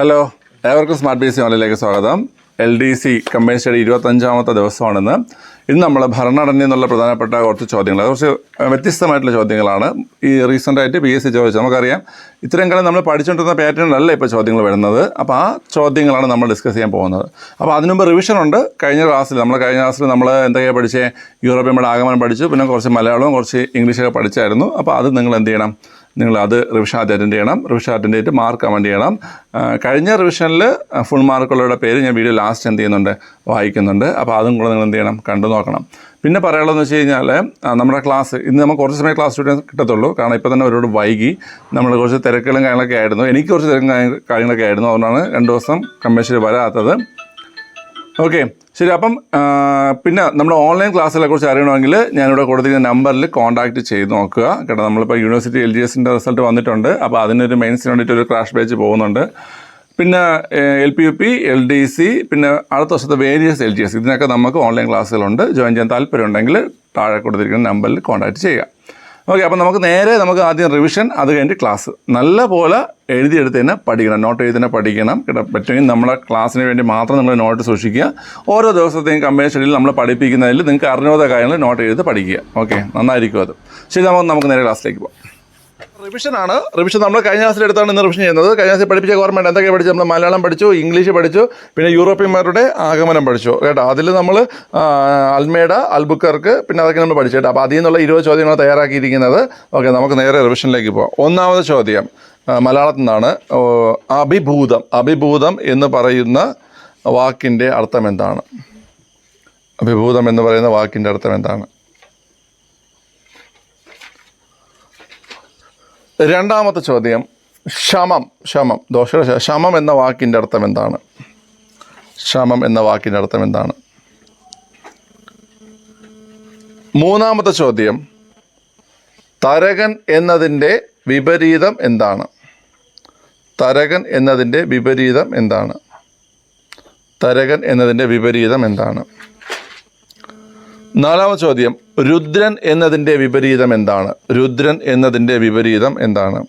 Hello, ഏവർക്കും smart B C ഓൺലൈനിലേക്ക് സ്വാഗതം. LDC കമ്പൈൻഡ് സ്റ്റഡി 25ാമത്തെ ദിവസമാണിന്ന്. ഇന്ന് നമ്മൾ ഭരണഘടന എന്നുള്ള പ്രധാനപ്പെട്ട കുറച്ച് ചോദ്യങ്ങൾ, കുറച്ച് വ്യത്യസ്തമായിട്ടുള്ള ചോദ്യങ്ങളാണ് ഈ റീസെൻ്റായിട്ട് PSC ചോദിച്ചത്. നമുക്കറിയാം ഇത്രയും കാലം നമ്മൾ പഠിച്ചുകൊണ്ടിരുന്ന പാറ്റേണിലല്ല ഇപ്പോൾ ചോദ്യങ്ങൾ വരുന്നത്. അപ്പോൾ ആ ചോദ്യങ്ങളാണ് നമ്മൾ ഡിസ്കസ് ചെയ്യാൻ പോകുന്നത്. അപ്പോൾ അതിനു മുമ്പ് റിവിഷൻ ഉണ്ട്. കഴിഞ്ഞ ക്ലാസ്സിൽ നമ്മൾ എന്തൊക്കെയാണ് പഠിച്ചത്? യൂറോപ്യൻ ആഗമനം പഠിച്ചു, പിന്നെ കുറച്ച് മലയാളവും കുറച്ച് ഇംഗ്ലീഷൊക്കെ പഠിച്ചായിരുന്നു. അപ്പോൾ അത് നിങ്ങൾ എന്ത് ചെയ്യണം? നിങ്ങളത് റിവിഷൻ അറ്റൻഡ് ചെയ്യണം. റിവിഷൻ അറ്റൻഡ് ചെയ്തിട്ട് മാർക്ക് കമൻറ്റ് ചെയ്യണം. കഴിഞ്ഞ റിവിഷനിൽ ഫുൾ മാർക്കുള്ളവരുടെ പേര് ഞാൻ വീഡിയോ ലാസ്റ്റ് എന്ത് ചെയ്യുന്നുണ്ട്, വായിക്കുന്നുണ്ട്. അപ്പോൾ അതും കൂടെ നിങ്ങൾ എന്ത് ചെയ്യണം, കണ്ടു നോക്കണം. പിന്നെ പറയാനുള്ളതെന്ന് വെച്ച് കഴിഞ്ഞാൽ നമ്മുടെ ക്ലാസ് ഇന്ന് നമുക്ക് കുറച്ച് സമയം ക്ലാസ് കിട്ടത്തുള്ളൂ. കാരണം ഇപ്പോൾ തന്നെ ഒരുപാട് വൈകി, നമ്മൾ കുറച്ച് തിരക്കുകളും കാര്യങ്ങളൊക്കെ ആയിരുന്നു. എനിക്ക് കുറച്ച് തിരക്കും കാര്യങ്ങളൊക്കെ ആയിരുന്നു. അതുകൊണ്ടാണ് 2 ദിവസം കമ്പൽസറി വരാത്തത്. ഓക്കെ, ശരി. അപ്പം പിന്നെ നമ്മുടെ ഓൺലൈൻ ക്ലാസ്സുകളെ കുറിച്ച് അറിയണമെങ്കിൽ ഞാനിവിടെ കൊടുത്തിരിക്കുന്ന നമ്പറിൽ കോൺടാക്റ്റ് ചെയ്ത് നോക്കുക കേട്ടോ. നമ്മളിപ്പോൾ യൂണിവേഴ്സിറ്റി LGSൻ്റെ റിസൾട്ട് വന്നിട്ടുണ്ട്. അപ്പോൾ അതിനൊരു മെയിൻസിന് വേണ്ടിയിട്ട് ഒരു ക്രാഷ് ബാച്ച് പോകുന്നുണ്ട്. പിന്നെ LPUP, LDC, പിന്നെ അടുത്ത വർഷത്തെ വേരിയസ് LGS, ഇതിനൊക്കെ നമുക്ക് ഓൺലൈൻ ക്ലാസ്സുകളുണ്ട്. ജോയിൻ ചെയ്യാൻ താല്പര്യമുണ്ടെങ്കിൽ താഴെ കൊടുത്തിരിക്കുന്ന നമ്പറിൽ കോൺടാക്റ്റ് ചെയ്യുക. ഓക്കെ, അപ്പോൾ നമുക്ക് ആദ്യം റിവിഷൻ, അത് കഴിഞ്ഞിട്ട് ക്ലാസ്. നല്ല പോലെ എഴുതിയെടുത്ത് തന്നെ പഠിക്കണം, നോട്ട് എഴുതി തന്നെ പഠിക്കണം കേട്ടോ. പറ്റുമെങ്കിൽ നമ്മളെ ക്ലാസ്സിന് വേണ്ടി മാത്രം നമ്മൾ നോട്ട് സൂക്ഷിക്കുക. ഓരോ ദിവസത്തെയും കമ്പൈൻഡ് സ്റ്റഡിയിൽ നമ്മൾ പഠിപ്പിക്കുന്നതിൽ നിങ്ങൾക്ക് അറിഞ്ഞാത്ത കാര്യങ്ങൾ നോട്ട് എഴുതി പഠിക്കുക. ഓക്കെ, നന്നായിരിക്കും അത്. ശരി, നമുക്ക് നേരെ ക്ലാസ്സിലേക്ക് പോകാം. റിവിഷനാണ്. റിവിഷൻ നമ്മൾ കഴിഞ്ഞ ക്ലാസ്സിൽ എടുത്താണ് ഇന്ന് റിവിഷൻ ചെയ്യുന്നത്. കഴിഞ്ഞ ക്ലാസ്സിൽ പഠിപ്പിച്ച ഓർമ്മയുണ്ട് എന്തൊക്കെ പഠിച്ചു? നമ്മൾ മലയാളം പഠിച്ചു, ഇംഗ്ലീഷ് പഠിച്ചു, പിന്നെ യൂറോപ്യന്മാരുടെ ആഗമനം പഠിച്ചു കേട്ടോ. അതിൽ നമ്മൾ അൽമേഡ, അൽബുക്കർക്ക്, പിന്നെ അതൊക്കെ നമ്മൾ പഠിച്ചു കേട്ടോ. അപ്പോൾ അതിൽ നിന്നുള്ള 20 ചോദ്യങ്ങൾ തയ്യാറാക്കിയിരിക്കുന്നത്. ഓക്കെ, നമുക്ക് നേരെ റിവിഷനിലേക്ക് പോകാം. ഒന്നാമത്തെ ചോദ്യം മലയാളത്തിൽ നിന്നാണ്. അഭിഭൂതം എന്ന് പറയുന്ന വാക്കിൻ്റെ അർത്ഥം എന്താണ്? അഭിഭൂതം എന്ന് പറയുന്ന വാക്കിൻ്റെ അർത്ഥം എന്താണ്? രണ്ടാമത്തെ ചോദ്യം ശമം എന്ന വാക്കിൻ്റെ അർത്ഥം എന്താണ്? ശമം എന്ന വാക്കിൻ്റെ അർത്ഥം എന്താണ്? മൂന്നാമത്തെ ചോദ്യം തരകൻ എന്നതിൻ്റെ വിപരീതം എന്താണ്? തരകൻ എന്നതിൻ്റെ വിപരീതം എന്താണ്? തരകൻ എന്നതിൻ്റെ വിപരീതം എന്താണ്? നാലാമത്തെ ചോദ്യം രുദ്രൻ എന്നതിൻ്റെ വിപരീതം എന്താണ്? രുദ്രൻ എന്നതിൻ്റെ വിപരീതം എന്താണ്?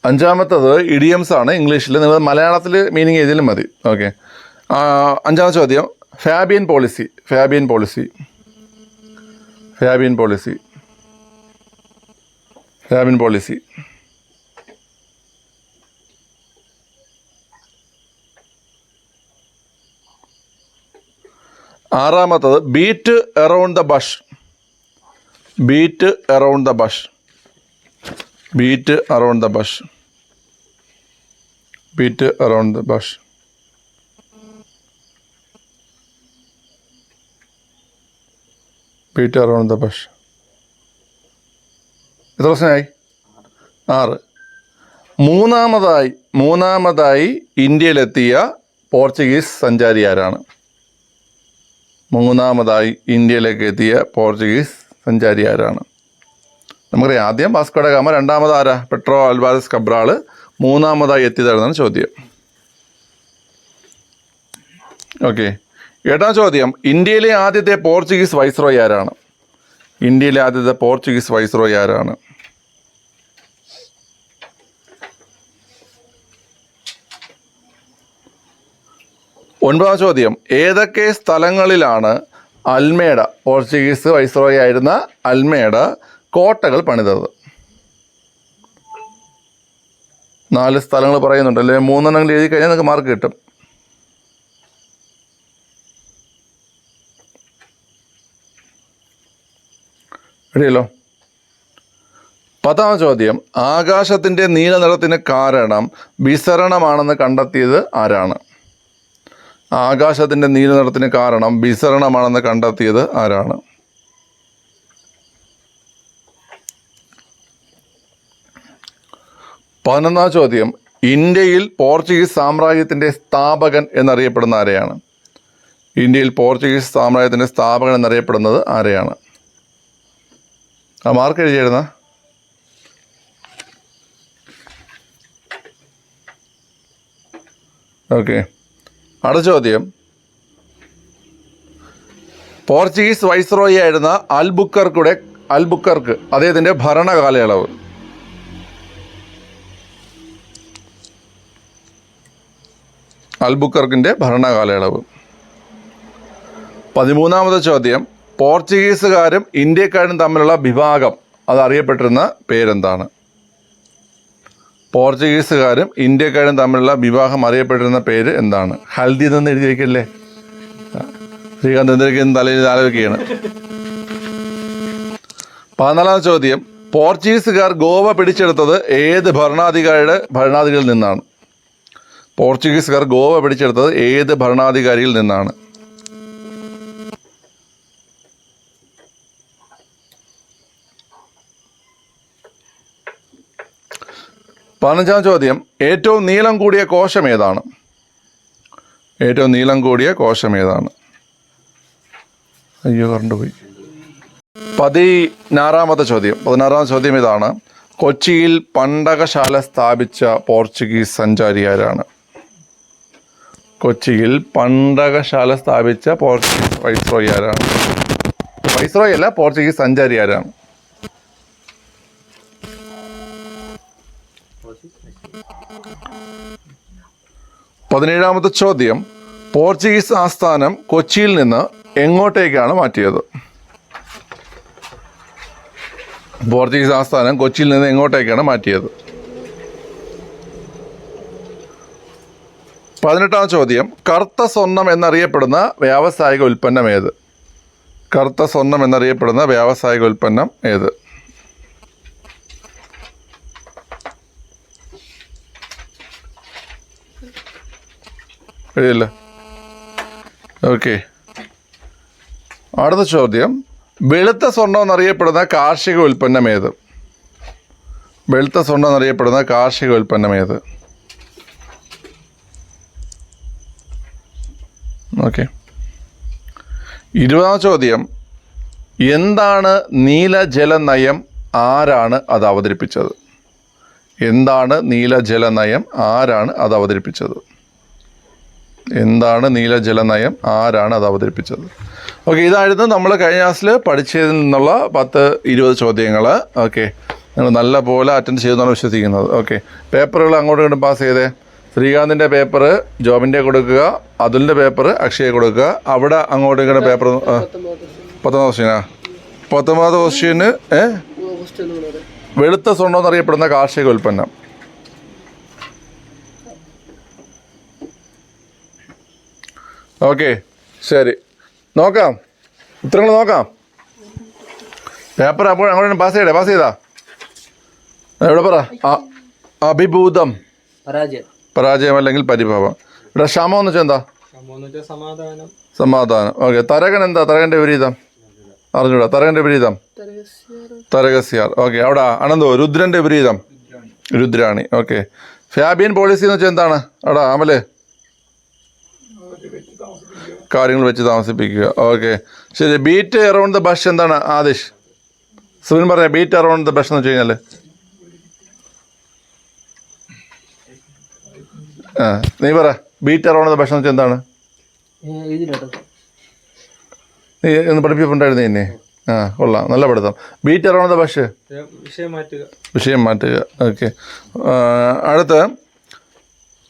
അഞ്ചാമത്തത് ഇഡിയംസ് ആണ്. ഇംഗ്ലീഷിൽ നിങ്ങൾ മലയാളത്തിൽ മീനിങ് എഴുതിയാലും മതി. ഓക്കെ, അഞ്ചാമത്തെ ചോദ്യം ഫാബിയൻ പോളിസി. ആറാമത്തത് ബീറ്റ് അറൗണ്ട് ദ ബഷ്. എത്ര പ്രശ്നമായി? 6. മൂന്നാമതായി ഇന്ത്യയിലെത്തിയ പോർച്ചുഗീസ് സഞ്ചാരി ആരാണ്? മൂന്നാമതായി ഇന്ത്യയിലേക്ക് എത്തിയ പോർച്ചുഗീസ് സഞ്ചാരി ആരാണ്? നമുക്കറിയാം, ആദ്യം വാസ്കോ ഡ ഗാമ, രണ്ടാമത് ആരാ? പെട്രോ അൽവാരസ് കബ്രാള്, മൂന്നാമതായി എത്തിയതാണെന്നാണ് ചോദ്യം. ഓക്കെ, എട്ടാം ചോദ്യം ഇന്ത്യയിലെ ആദ്യത്തെ പോർച്ചുഗീസ് വൈസ്രോയി ആരാണ്? ഒൻപതാം ചോദ്യം ഏതൊക്കെ സ്ഥലങ്ങളിലാണ് അൽമേഡ, പോർച്ചുഗീസ് വൈസ്രോയി ആയിരുന്ന അൽമേഡ കോട്ടകൾ പണിതത്? 4 സ്ഥലങ്ങൾ പറയുന്നുണ്ട് അല്ലേ? 3 എഴുതി കഴിഞ്ഞാൽ നിങ്ങൾക്ക് മാർക്ക് കിട്ടും. റെഡിയല്ലോ? 10ാം ചോദ്യം ആകാശത്തിൻ്റെ നീല നിറത്തിന് കാരണം വിസരണമാണെന്ന് കണ്ടെത്തിയത് ആരാണ്? ആകാശത്തിൻ്റെ നീല നിറത്തിന് കാരണം വിസരണമാണെന്ന് കണ്ടെത്തിയത് ആരാണ്? 11ാം ചോദ്യം ഇന്ത്യയിൽ പോർച്ചുഗീസ് സാമ്രാജ്യത്തിൻ്റെ സ്ഥാപകൻ എന്നറിയപ്പെടുന്ന ആരെയാണ്? ആ മാർക്ക് എഴുതിയിരുന്ന ഓക്കെ. അടുത്ത ചോദ്യം പോർച്ചുഗീസ് വൈസ്രോയി ആയിരുന്ന അൽബുക്കർക്ക് അദ്ദേഹത്തിൻ്റെ ഭരണകാലയളവ്. അൽബുക്കർക്കിൻ്റെ ഭരണകാലയളവ്. 13ാമത്തെ ചോദ്യം, പോർച്ചുഗീസുകാരും ഇന്ത്യക്കാരും തമ്മിലുള്ള വിഭാഗം അതറിയപ്പെട്ടിരുന്ന പേരെന്താണ്? പോർച്ചുഗീസുകാരും ഇന്ത്യക്കാരും തമ്മിലുള്ള വിവാഹം അറിയപ്പെട്ടിരുന്ന പേര് എന്താണ്? ഹൽദി എന്ന് എഴുതി വയ്ക്കല്ലേ, ശ്രീകാന്ത് എന്തൊക്കെയും തലയിൽ ആലോചിക്കുകയാണ്. 14ാമത്തെ ചോദ്യം, പോർച്ചുഗീസുകാർ ഗോവ പിടിച്ചെടുത്തത് ഏത് ഭരണാധികാരിയിൽ നിന്നാണ്? പോർച്ചുഗീസുകാർ ഗോവ പിടിച്ചെടുത്തത് ഏത് ഭരണാധികാരിയിൽ നിന്നാണ്? പതിനഞ്ചാം ചോദ്യം, ഏറ്റവും നീളം കൂടിയ കോശം ഏതാണ്? ഏറ്റവും നീളം കൂടിയ കോശം ഏതാണ്? അയ്യോ, കറണ്ടുപോയി. 16ാമത്തെ ചോദ്യം ഇതാണ്. കൊച്ചിയിൽ പണ്ടകശാല സ്ഥാപിച്ച പോർച്ചുഗീസ് സഞ്ചാരി ആരാണ്? കൊച്ചിയിൽ പണ്ടകശാല സ്ഥാപിച്ച പോർച്ചുഗീസ് വൈസ്രോയി ആരാണ്? വൈസ്രോയി അല്ല, പോർച്ചുഗീസ് സഞ്ചാരി ആരാണ്? പതിനേഴാമത്തെ ചോദ്യം, പോർച്ചുഗീസ് ആസ്ഥാനം കൊച്ചിയിൽ നിന്ന് എങ്ങോട്ടേക്കാണ് മാറ്റിയത്? പോർച്ചുഗീസ് ആസ്ഥാനം കൊച്ചിയിൽ നിന്ന് എങ്ങോട്ടേക്കാണ് മാറ്റിയത്? 18ാം ചോദ്യം, കറുത്ത സ്വർണം എന്നറിയപ്പെടുന്ന വ്യാവസായിക ഉൽപ്പന്നം ഏത്? കറുത്ത സ്വർണം എന്നറിയപ്പെടുന്ന വ്യാവസായിക ഉൽപ്പന്നം ഏത്? എഴുതില്ല. ഓക്കെ. അടുത്ത ചോദ്യം, വെളുത്ത സ്വർണം എന്നറിയപ്പെടുന്ന കാർഷിക ഉൽപ്പന്നം ഏത്? വെളുത്ത സ്വർണം എന്നറിയപ്പെടുന്ന കാർഷിക ഉൽപ്പന്നം ഏത്? ഓക്കെ. 20ാം ചോദ്യം, എന്താണ് നീലജല നയം? ആരാണ് അത് അവതരിപ്പിച്ചത്? എന്താണ് നീലജല നയം? ആരാണ് അത് അവതരിപ്പിച്ചത്? എന്താണ് നീലജല നയം? ആരാണ് അത് അവതരിപ്പിച്ചത്? ഓക്കെ, ഇതായിരുന്നു നമ്മൾ കഴിഞ്ഞ ക്ലാസ്സിൽ പഠിച്ചതിൽ നിന്നുള്ള 10-20 ചോദ്യങ്ങൾ. ഓക്കെ, നിങ്ങൾ നല്ല പോലെ അറ്റൻഡ് ചെയ്തെന്നാണ് വിശ്വസിക്കുന്നത്. ഓക്കെ, പേപ്പറുകൾ അങ്ങോട്ടും ഇങ്ങോട്ടും പാസ് ചെയ്തേ. ശ്രീകാന്തിൻ്റെ പേപ്പർ ജോബിൻ്റെ കൊടുക്കുക, അതുലിൻ്റെ പേപ്പർ അക്ഷയ കൊടുക്കുക. അവിടെ അങ്ങോട്ടും ഇങ്ങോട്ടും പേപ്പർ 19ാമത്തെ ക്വസ്റ്റ്യന് വെളുത്ത സ്വർണ്ണം എന്നറിയപ്പെടുന്ന കാർഷിക ഉൽപ്പന്നം. ഓക്കെ, ശരി, നോക്കാം, ഉത്തരങ്ങൾ നോക്കാം. പേപ്പർ അപ്പോൾ അങ്ങോട്ട് പാസ് ചെയ്താ എവിടെ പറ? അഭിഭൂതം, പരാജയം അല്ലെങ്കിൽ പരിഭവം. ഇവിടെ ക്ഷമ എന്ന് വെച്ചാൽ എന്താ? സമാധാനം. ഓക്കെ, തരകൻ എന്താ? തരകന്റെ വിപരീതം അറിഞ്ഞൂടാ. തരകന്റെ വിപരീതം തരകസ്യാർ. ഓക്കെ, അവിടെ അനന്തോ രുദ്രന്റെ വിപരീതം രുദ്രാണി. ഓക്കെ, ഫാബിയൻ പോളിസി എന്ന് വെച്ചാൽ എന്താണ്? അവിടെ അമല് കാര്യങ്ങൾ വെച്ച് താമസിപ്പിക്കുക. ഓക്കെ, ശരി. ബീറ്റ് അറൗണ്ട് ദ ബഷ് എന്താണ്? ആദിഷ് സുബിൻ പറഞ്ഞ ബീറ്റ് അറൗണ്ട് ദ ബഷ് എന്ന് വെച്ച് കഴിഞ്ഞാൽ നീ പറ. ബീറ്റ് അറൗണ്ട് ദ ബഷ് എന്ന് വെച്ചാൽ എന്താണ്? നീ ഒന്ന് പഠിപ്പിച്ചിട്ടുണ്ടായിരുന്നു എന്നെ. കൊള്ളാം, നല്ല പഠിത്തം. ബീറ്റ് അറൗണ്ട് ദ ബഷ്, വിഷയം മാറ്റുക. ഓക്കെ, അടുത്ത്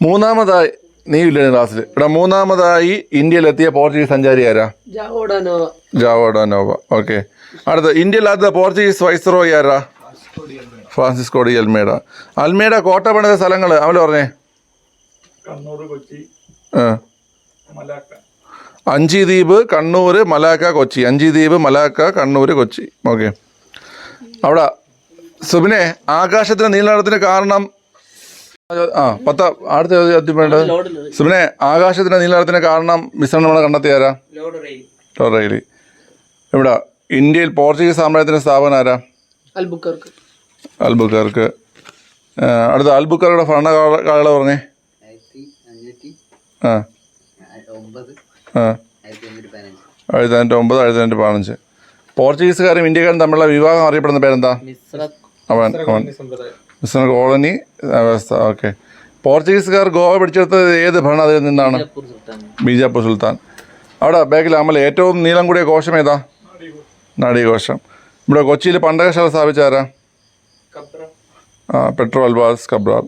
മൂന്നാമതായി നീ ഇല്ല ക്ലാസ്സിൽ. ഇവിടെ മൂന്നാമതായി ഇന്ത്യയിലെത്തിയ പോർച്ചുഗീസ് സഞ്ചാരി ആരാ? ജാവോ ഡാ നോവ. ഓക്കെ, അടുത്ത ഇന്ത്യയിലാദ്യ പോർച്ചുഗീസ് വൈസ്രോയി ആരാ? Francisco de Almeida. അൽമേഡ കോട്ട പണിത സ്ഥലങ്ങൾ അവല് പറഞ്ഞേ. അഞ്ചി ദ്വീപ്, കണ്ണൂർ, മലാക്ക, കൊച്ചി. അഞ്ചി ദ്വീപ്, മലാക്ക, കണ്ണൂർ, കൊച്ചി. ഓക്കെ, അവിടെ സുബിനെ ആകാശത്തിന് നീലനിറത്തിന് കാരണം അടുത്ത ചോദ്യം വേണ്ടത് സുബിനെ ആകാശത്തിന്റെ നീലനിറത്തിന് കാരണം മിശ്രണം നമ്മൾ കണ്ടെത്തിയാരാ? Lord Rayleigh. ഇവിടെ ഇന്ത്യയിൽ പോർച്ചുഗീസ് സാമ്രാജ്യത്തിന്റെ സ്ഥാപനം ആരാ? അൽബുക്കർക്ക്. അടുത്ത അൽബുക്കറുടെ ഭരണകാലയളവ് പറഞ്ഞേ. 1809-1815. പോർച്ചുഗീസുകാരും ഇന്ത്യക്കാരും തമ്മിലുള്ള വിവാഹം അറിയപ്പെടുന്ന പേരെന്താ? മിശ്ര കോളനി വ്യവസ്ഥ. ഓക്കെ, പോർച്ചുഗീസുകാർ ഗോവ പിടിച്ചെടുത്തത് ഏത് ഭരണാധികാരിയിൽ നിന്നാണ്? ബീജാപ്പൂർ സുൽത്താൻ. അവിടെ ബാക്കിൽ അമൽ ഏറ്റവും നീളം കൂടിയ കോശം ഏതാ? നാഡീകോശം. ഇവിടെ കൊച്ചിയിൽ പണ്ടകശാല സ്ഥാപിച്ചാരാ? പെട്രോ അൽവാസ് കബ്രാൽ.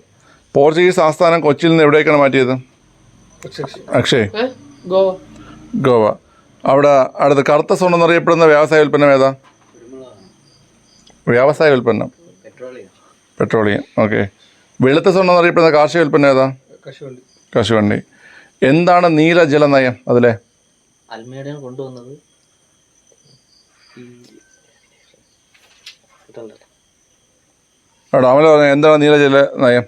പോർച്ചുഗീസ് ആസ്ഥാനം കൊച്ചിയിൽ നിന്ന് എവിടേക്കാണ് മാറ്റിയത്? അക്ഷയ്, ഗോവ. അവിടെ അടുത്ത് കറുത്ത സ്വർണ്ണം എന്നറിയപ്പെടുന്ന വ്യവസായ ഉൽപ്പന്നം ഏതാ? വ്യവസായ ഉൽപ്പന്നം പെട്രോളിയം. ഓക്കെ. വെളുത്ത സ്വർണ്ണം എന്നറിയപ്പെടുന്ന കാർഷിക ഉൽപ്പന്നം ഏതാ? കശുവണ്ടി. എന്താണ് നീലജല നയം? അതിലെ കൊണ്ടുവന്നത് അവിടെ അമല പറഞ്ഞ എന്താണ് നീലജല നയം?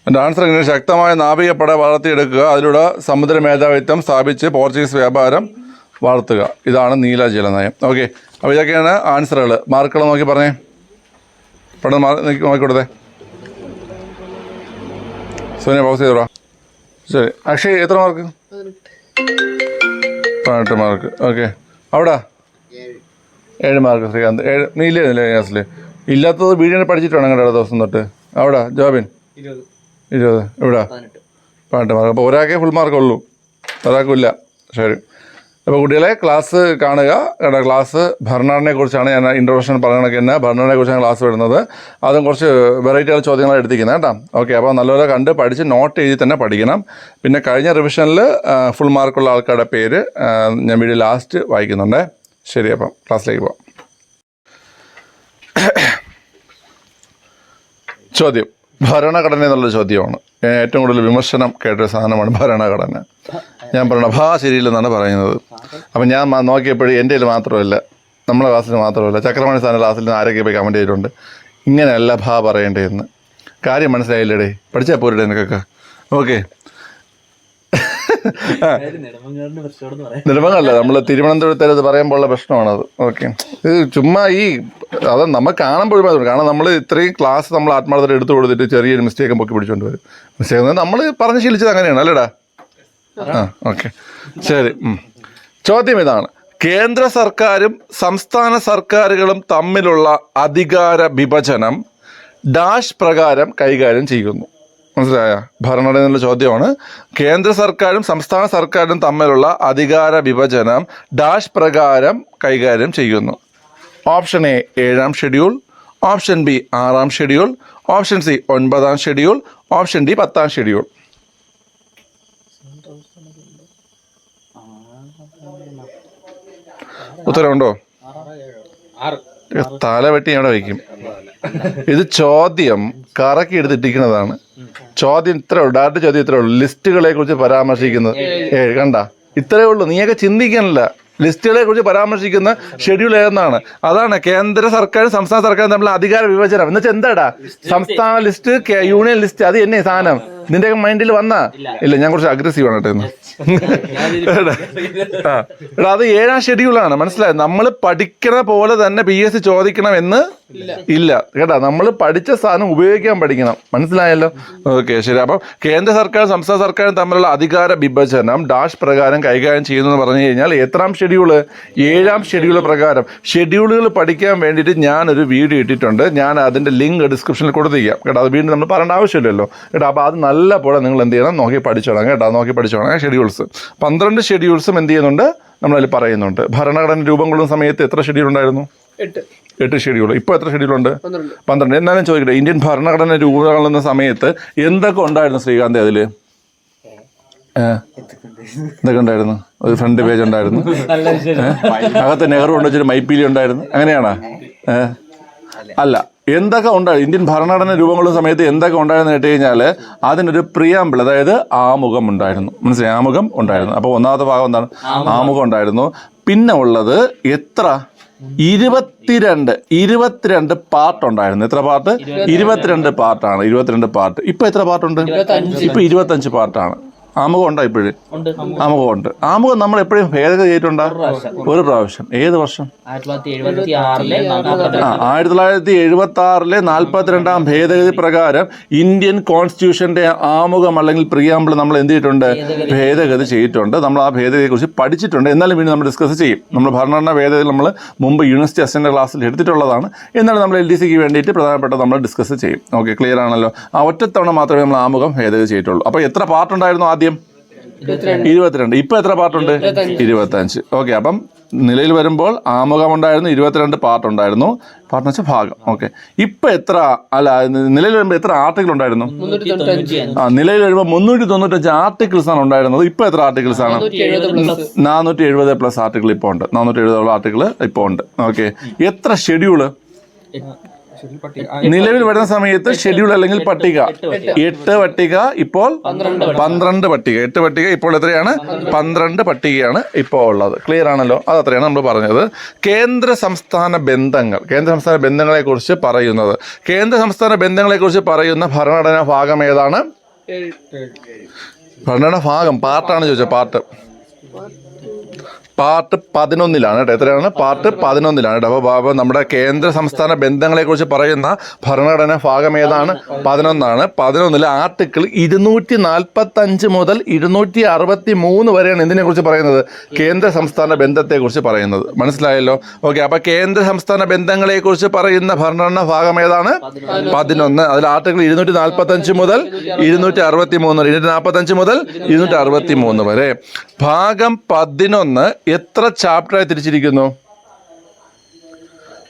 എൻ്റെ ആൻസർ ഇങ്ങനെ: ശക്തമായ നാവിക പട വളർത്തിയെടുക്കുക, അതിലൂടെ സമുദ്ര മേധാവിത്വം സ്ഥാപിച്ച് പോർച്ചുഗീസ് വ്യാപാരം വളർത്തുക. ഇതാണ് നീലജല നയം. ഓക്കെ. അപ്പോൾ ഇതൊക്കെയാണ് ആൻസറുകൾ. മാർക്കുകൾ നോക്കി പറഞ്ഞേ, പെട്ടെന്ന് നോക്കിക്കൊടുത്തേ. സോനിയ പൗസ് ചെയ്തോടാ. ശരി. അക്ഷയ് എത്ര മാർക്ക്? 18 മാർക്ക്. ഓക്കെ. അവിടെ 7 മാർക്ക്. ശ്രീകാന്ത് 7. നീ ഇല്ലേ ക്ലാസ്സിൽ? ഇല്ലാത്തത് വീടിനെ പഠിച്ചിട്ടാണ് ഞങ്ങളുടെ അടുത്ത ദിവസം തൊട്ട്. അവിടെ ജോബിൻ 20. എവിടെ? 18 മാർക്ക്. അപ്പോൾ ഒരാൾക്കേ ഫുൾ മാർക്കുള്ളൂ, ഒരാൾക്കില്ല. ശരി. അപ്പോൾ കുട്ടികളെ ക്ലാസ് കാണുക. ക്ലാസ് ഭരണഘടനയെക്കുറിച്ചാണ്. ഞാൻ ഇൻട്രൊഡക്ഷൻ പറഞ്ഞ കണക്ക് തന്നെ ഭരണഘടനയെക്കുറിച്ചാണ് ക്ലാസ് വിടുന്നത്. അതും കുറച്ച് വെറൈറ്റികൾ ചോദ്യങ്ങളാണ് എടുത്തിരിക്കുന്നത് കേട്ടോ. ഓക്കെ. അപ്പോൾ നല്ലപോലെ കണ്ട് പഠിച്ച് നോട്ട് എഴുതി തന്നെ പഠിക്കണം. പിന്നെ കഴിഞ്ഞ റിവിഷനിൽ ഫുൾ മാർക്കുള്ള ആൾക്കാരുടെ പേര് ഞാൻ വീഡിയോ ലാസ്റ്റ് വായിക്കുന്നുണ്ട്. ശരി. അപ്പം ക്ലാസ്സിലേക്ക് പോവാം. ചോദ്യം ഭരണഘടന എന്നുള്ള ചോദ്യമാണ്. ഏറ്റവും കൂടുതൽ വിമർശനം കേട്ടൊരു സാധനമാണ് ഭരണഘടന. ഞാൻ പറയണ ശരിയില്ലെന്നാണ് പറയുന്നത്. അപ്പം ഞാൻ നോക്കിയപ്പോഴും എൻ്റെ കയ്യിൽ മാത്രമല്ല, നമ്മളെ ക്ലാസ്സിൽ മാത്രമല്ല, ചക്രമണി സാറിൻ്റെ ക്ലാസ്സിൽ നിന്ന് ആരൊക്കെ പോയി കമൻറ്റ് ചെയ്തിട്ടുണ്ട് ഇങ്ങനെയല്ല പറയേണ്ടതെന്ന്. കാര്യം മനസ്സിലായില്ലേടേ? പഠിച്ചാൽ പോരുടെ എനിക്കൊക്കെ. ഓക്കെ. നെടുമങ്ങല്ല, നമ്മൾ തിരുവനന്തപുരത്ത് പറയുമ്പോഴുള്ള പ്രശ്നമാണത്. ഓക്കെ. ഇത് ചുമ്മാ അത് നമ്മൾ കാണുമ്പോഴും കാരണം നമ്മൾ ഇത്രയും ക്ലാസ് നമ്മൾ ആത്മാർത്ഥത എടുത്തു കൊടുത്തിട്ട് ചെറിയൊരു മിസ്റ്റേക്കും പൊക്കി പിടിച്ചുകൊണ്ട് വരും. മിസ്റ്റേക്ക് നമ്മൾ പറഞ്ഞ് ശീലിച്ചത് അങ്ങനെയാണ് അല്ലേടാ? ഓക്കെ. ശരി. ചോദ്യം ഇതാണ്: കേന്ദ്ര സർക്കാരും സംസ്ഥാന സർക്കാരുകളും തമ്മിലുള്ള അധികാര വിഭജനം ഡാഷ് പ്രകാരം കൈകാര്യം ചെയ്യുന്നു. മനസ്സിലായ? ഭരണഘടന എന്നുള്ള ചോദ്യമാണ്. കേന്ദ്ര സർക്കാരും സംസ്ഥാന സർക്കാരും തമ്മിലുള്ള അധികാര വിഭജനം ഡാഷ് പ്രകാരം കൈകാര്യം ചെയ്യുന്നു. ഓപ്ഷൻ എ 7-ാം ഷെഡ്യൂൾ, ഓപ്ഷൻ ബി 6-ാം ഷെഡ്യൂൾ, ഓപ്ഷൻ സി 9-ാം ഷെഡ്യൂൾ, ഓപ്ഷൻ ഡി 10-ാം ഷെഡ്യൂൾ. ഉത്തരവുണ്ടോ? തല വെട്ടി അവിടെ വയ്ക്കും. ഇത് ചോദ്യം കറക്കി എടുത്തിട്ടിരിക്കുന്നതാണ്. ചോദ്യം ഇത്രേ ഉള്ളൂ. ഡയറക്റ്റ് ചോദ്യം ഇത്രേ ഉള്ളൂ. ലിസ്റ്റുകളെ കുറിച്ച് പരാമർശിക്കുന്നത് കണ്ട ഇത്രേ ഉള്ളൂ. നീയൊക്കെ ചിന്തിക്കാനില്ല. ലിസ്റ്റുകളെ കുറിച്ച് പരാമർശിക്കുന്ന ഷെഡ്യൂൾ ഏതെന്നാണ്. അതാണ് കേന്ദ്ര സർക്കാരും സംസ്ഥാന സർക്കാരും തമ്മിലുള്ള അധികാര വിഭജനം. എന്ന് വെച്ചാൽ എന്താടാ? സംസ്ഥാന ലിസ്റ്റ്, യൂണിയൻ ലിസ്റ്റ്, അത് എന്നെ സാധനം നിന്റെ മൈൻഡിൽ വന്നാ ഇല്ല? ഞാൻ കുറച്ച് അഗ്രസീവ് ആണ് കേട്ടോ. എടാ അത് 7-ാം ഷെഡ്യൂളാണ്. മനസ്സിലായത്? നമ്മൾ പഠിക്കണ പോലെ തന്നെ PSC ചോദിക്കണം എന്ന് ഇല്ല കേട്ടാ. നമ്മൾ പഠിച്ച സാധനം ഉപയോഗിക്കാൻ പഠിക്കണം. മനസ്സിലായല്ലോ? ഓക്കെ. ശരി. അപ്പം കേന്ദ്ര സർക്കാരും സംസ്ഥാന സർക്കാരും തമ്മിലുള്ള അധികാര വിഭജനം ഡാഷ് പ്രകാരം കൈകാര്യം ചെയ്യുന്നു എന്ന് പറഞ്ഞു കഴിഞ്ഞാൽ എത്രാം ഷെഡ്യൂള്? 7-ാം ഷെഡ്യൂൾ പ്രകാരം. ഷെഡ്യൂളുകൾ പഠിക്കാൻ വേണ്ടിയിട്ട് ഞാനൊരു വീഡിയോ ഇട്ടിട്ടുണ്ട്. ഞാൻ അതിൻ്റെ ലിങ്ക് ഡിസ്ക്രിപ്ഷനിൽ കൊടുത്തിരിക്കാം കേട്ടോ. അത് വീണ്ടും നമ്മൾ പറയേണ്ട ആവശ്യമില്ലല്ലോ കേട്ടോ. അപ്പോൾ അത് നല്ല പോലെ നിങ്ങൾ എന്ത് ചെയ്യണം? നോക്കി പഠിച്ചോളാം കേട്ടോ. നോക്കി പഠിച്ചോളാം. ഷെഡ്യൂൾസ് 12 ഷെഡ്യൂൾസും എന്ത് ചെയ്യുന്നുണ്ട്? നമ്മളതിൽ പറയുന്നുണ്ട്. ഭരണഘടന രൂപം കൊള്ളുന്ന സമയത്ത് എത്ര ഷെഡ്യൂൾ ഉണ്ടായിരുന്നു? 8 ഷെഡ്യൂൾ. ഇപ്പോൾ എത്ര ഷെഡ്യൂളുണ്ട്? 12. എന്നാലും ചോദിക്കട്ടെ, ഇന്ത്യൻ ഭരണഘടന രൂപം കൊള്ളുന്ന സമയത്ത് എന്തൊക്കെ ഉണ്ടായിരുന്നു ശ്രീകാന്ത് അതിൽ? എന്തൊക്കെ ഉണ്ടായിരുന്നു? ഒരു ഫ്രണ്ട് പേജ് ഉണ്ടായിരുന്നു, അകത്ത് നെഹ്റു കൊണ്ടുവച്ചൊരു മൈപ്പീലി ഉണ്ടായിരുന്നു. അങ്ങനെയാണോ? അല്ല, എന്തൊക്കെ ഉണ്ടായിരുന്നു ഇന്ത്യൻ ഭരണഘടന രൂപം കൊള്ളുന്ന സമയത്ത്? എന്തൊക്കെ ഉണ്ടായിരുന്നു കേട്ട് കഴിഞ്ഞാൽ അതിനൊരു പ്രിയാമ്പിൾ, അതായത് ആമുഖം ഉണ്ടായിരുന്നു. മനസ്സിലായി? ആമുഖം ഉണ്ടായിരുന്നു. അപ്പോൾ ഒന്നാമത്തെ ഭാഗം എന്താണ്? ആമുഖം ഉണ്ടായിരുന്നു. പിന്നെ ഉള്ളത് എത്ര? 22 പാർട്ട് ഉണ്ടായിരുന്നു. എത്ര പാർട്ട്? 22 പാർട്ടാണ്. 22 പാർട്ട്. ഇപ്പൊ എത്ര പാർട്ടുണ്ട്? ഇപ്പൊ 25 പാർട്ടാണ്. ആമുഖം ഉണ്ടോ ഇപ്പോഴും? ആമുഖം ഉണ്ട്. ആമുഖം നമ്മൾ എപ്പോഴും ഭേദഗതി ചെയ്തിട്ടുണ്ടോ? ഒരു പ്രാവശ്യം. ഏത് വർഷം? 1976 42-ാം ഭേദഗതി പ്രകാരം ഇന്ത്യൻ കോൺസ്റ്റിറ്റ്യൂഷന്റെ ആമുഖം അല്ലെങ്കിൽ പ്രിയാമ്പിൾ നമ്മൾ എന്ത് ചെയ്തിട്ടുണ്ട്? ഭേദഗതി ചെയ്തിട്ടുണ്ട്. നമ്മൾ ആ ഭേദഗതിയെ കുറിച്ച് പഠിച്ചിട്ടുണ്ട്. എന്നാലും വീണ്ടും നമ്മൾ ഡിസ്കസ് ചെയ്യും. നമ്മൾ ഭരണഘടനാ ഭേദഗതി നമ്മൾ മുമ്പ് യൂണിവേഴ്സിറ്റി അസിസ്റ്റന്റ് ക്ലാസ്സിൽ എടുത്തിട്ടുള്ളതാണ്. എന്നാലും നമ്മൾ LDCക്ക് വേണ്ടിയിട്ട് പ്രധാനപ്പെട്ട നമ്മൾ ഡിസ്കസ് ചെയ്യും. ഓക്കെ, ക്ലിയർ ആണല്ലോ? ആ ഒറ്റത്തവണ മാത്രമേ നമ്മൾ ആമുഖം ഭേദഗതി ചെയ്തിട്ടുള്ളൂ. അപ്പോൾ എത്ര പാർട്ടുണ്ടായിരുന്നു ആദ്യം? 22. ഇപ്പൊ എത്ര പാർട്ടുണ്ട്? 25. ഓക്കെ, അപ്പം നിലയിൽ വരുമ്പോൾ ആമുഖം ഉണ്ടായിരുന്നു, 22 പാർട്ടുണ്ടായിരുന്നു. പാർട്ട് വെച്ചാൽ ഭാഗം. ഓക്കെ, ഇപ്പൊ എത്ര നിലയിൽ വരുമ്പോൾ എത്ര ആർട്ടിക്കിൾ ഉണ്ടായിരുന്നു? നിലയിൽ വരുമ്പോൾ 395 ആർട്ടിക്കിൾസ് ആണ് ഉണ്ടായിരുന്നത്. ഇപ്പൊ എത്ര ആർട്ടിക്കിൾസ് ആണ്? 470 പ്ലസ് ആർട്ടിക്കിൾ ഇപ്പോൾ ഉണ്ട്. 470 ആർട്ടിക്കിൾ ഇപ്പോൾ ഉണ്ട്. ഓക്കെ, എത്ര ഷെഡ്യൂള് നിലവിൽ വരുന്ന സമയത്ത്? ഷെഡ്യൂൾ അല്ലെങ്കിൽ പട്ടിക 8 പട്ടിക, ഇപ്പോൾ 12 പട്ടിക. 8 പട്ടിക, ഇപ്പോൾ എത്രയാണ്? 12 പട്ടികയാണ് ഇപ്പോൾ ഉള്ളത്. ക്ലിയർ ആണല്ലോ? അത് അത്രയാണ് നമ്മൾ പറഞ്ഞത്. കേന്ദ്ര സംസ്ഥാന ബന്ധങ്ങളെ കുറിച്ച് പറയുന്നത്, കേന്ദ്ര സംസ്ഥാന ബന്ധങ്ങളെ കുറിച്ച് പറയുന്ന ഭരണഘടനാ ഭാഗം ഏതാണ്? ഭരണഘടനാ ഭാഗം പാർട്ടാണ് ചോദിച്ചത്. പാർട്ട് 11ലാണ് കേട്ടോ. എത്രയാണ്? പാർട്ട് 11ലാണ് കേട്ടോ. അപ്പോൾ നമ്മുടെ കേന്ദ്ര സംസ്ഥാന ബന്ധങ്ങളെ കുറിച്ച് പറയുന്ന ഭരണഘടനാ ഭാഗം ഏതാണ്? 11ആണ്. 11 ആർട്ടിക്കിൾ 245 മുതൽ 263 വരെയാണ് ഇതിനെ കുറിച്ച് പറയുന്നത്, കേന്ദ്ര സംസ്ഥാന ബന്ധത്തെ കുറിച്ച് പറയുന്നത്. മനസ്സിലായല്ലോ? ഓക്കെ, അപ്പൊ കേന്ദ്ര സംസ്ഥാന ബന്ധങ്ങളെ കുറിച്ച് പറയുന്ന ഭരണഘടനാ ഭാഗം ഏതാണ്? 11. അതിൽ ആർട്ടിക്കിൾ 245 മുതൽ 263 വരെ, 245 മുതൽ 263 വരെ. ഭാഗം 11 എത്ര ചാപ്റ്ററായി തിരിച്ചിരിക്കുന്നു?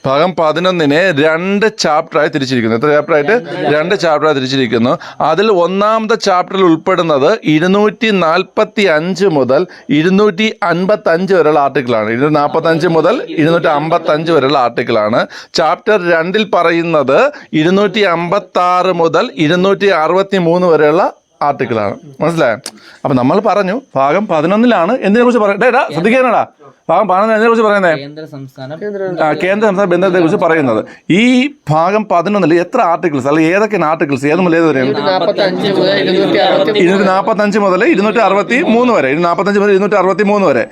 ഭാഗം 11നെ 2 ചാപ്റ്ററായി തിരിച്ചിരിക്കുന്നു. എത്ര ചാപ്റ്ററായിട്ട്? 2 ചാപ്റ്ററായി തിരിച്ചിരിക്കുന്നു. അതിൽ ഒന്നാമത്തെ ചാപ്റ്ററിൽ ഉൾപ്പെടുന്നത് 245 മുതൽ 255 വരെയുള്ള ആർട്ടിക്കിളാണ്. 245 മുതൽ 255 വരെയുള്ള ആർട്ടിക്കിളാണ്. ചാപ്റ്റർ 2ൽ പറയുന്നത് 256 മുതൽ 263 വരെയുള്ള ആർട്ടിക്കിളാണ്. മനസ്സിലായോ? അപ്പൊ നമ്മൾ പറഞ്ഞു ഭാഗം 11ലാണ് എന്തിനെ കുറിച്ച് പറയട്ടെ? ശ്രദ്ധിക്കാനാടാ. ഭാഗം 11 എന്തിനെ കുറിച്ച് പറയുന്നത്? കേന്ദ്ര സംസ്ഥാന ബന്ധത്തെ കുറിച്ച് പറയുന്നത്. ഈ ഭാഗം 11 എത്ര ആർട്ടിക്കിൾസ്, അല്ലെങ്കിൽ ഏതൊക്കെയാണ് ആർട്ടിക്കിൾസ്? ഏത് മുതൽ ഏത് വരെയാണ്? 245 മുതൽ 263 വരെ. 245 മുതൽ 263 വരെ.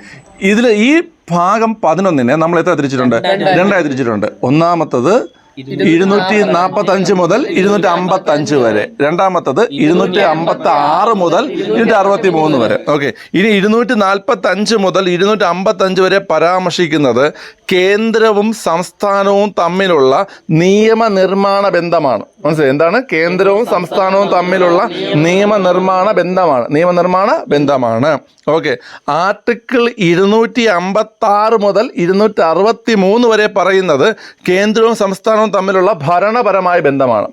ഇതിൽ ഈ ഭാഗം 11നെ നമ്മൾ എത്ര തിരിച്ചിട്ടുണ്ട്? 2ആയി തിരിച്ചിട്ടുണ്ട്. ഒന്നാമത്തത് 245 മുതൽ 255 വരെ. രണ്ടാമത്തത് 256 മുതൽ 263 വരെ. ഓക്കെ, ഇനി 245 മുതൽ 255 വരെ പരാമർശിക്കുന്നത് കേന്ദ്രവും സംസ്ഥാനവും തമ്മിലുള്ള നിയമനിർമ്മാണ ബന്ധമാണ്. മനസ്സിലായി? എന്താണ്? കേന്ദ്രവും സംസ്ഥാനവും തമ്മിലുള്ള നിയമനിർമ്മാണ ബന്ധമാണ്. ഓക്കെ, ആർട്ടിക്കിൾ 256 മുതൽ 263 വരെ പറയുന്നത് കേന്ദ്രവും സംസ്ഥാനവും തമ്മിലുള്ള ഭരണപരമായ ബന്ധമാണ്.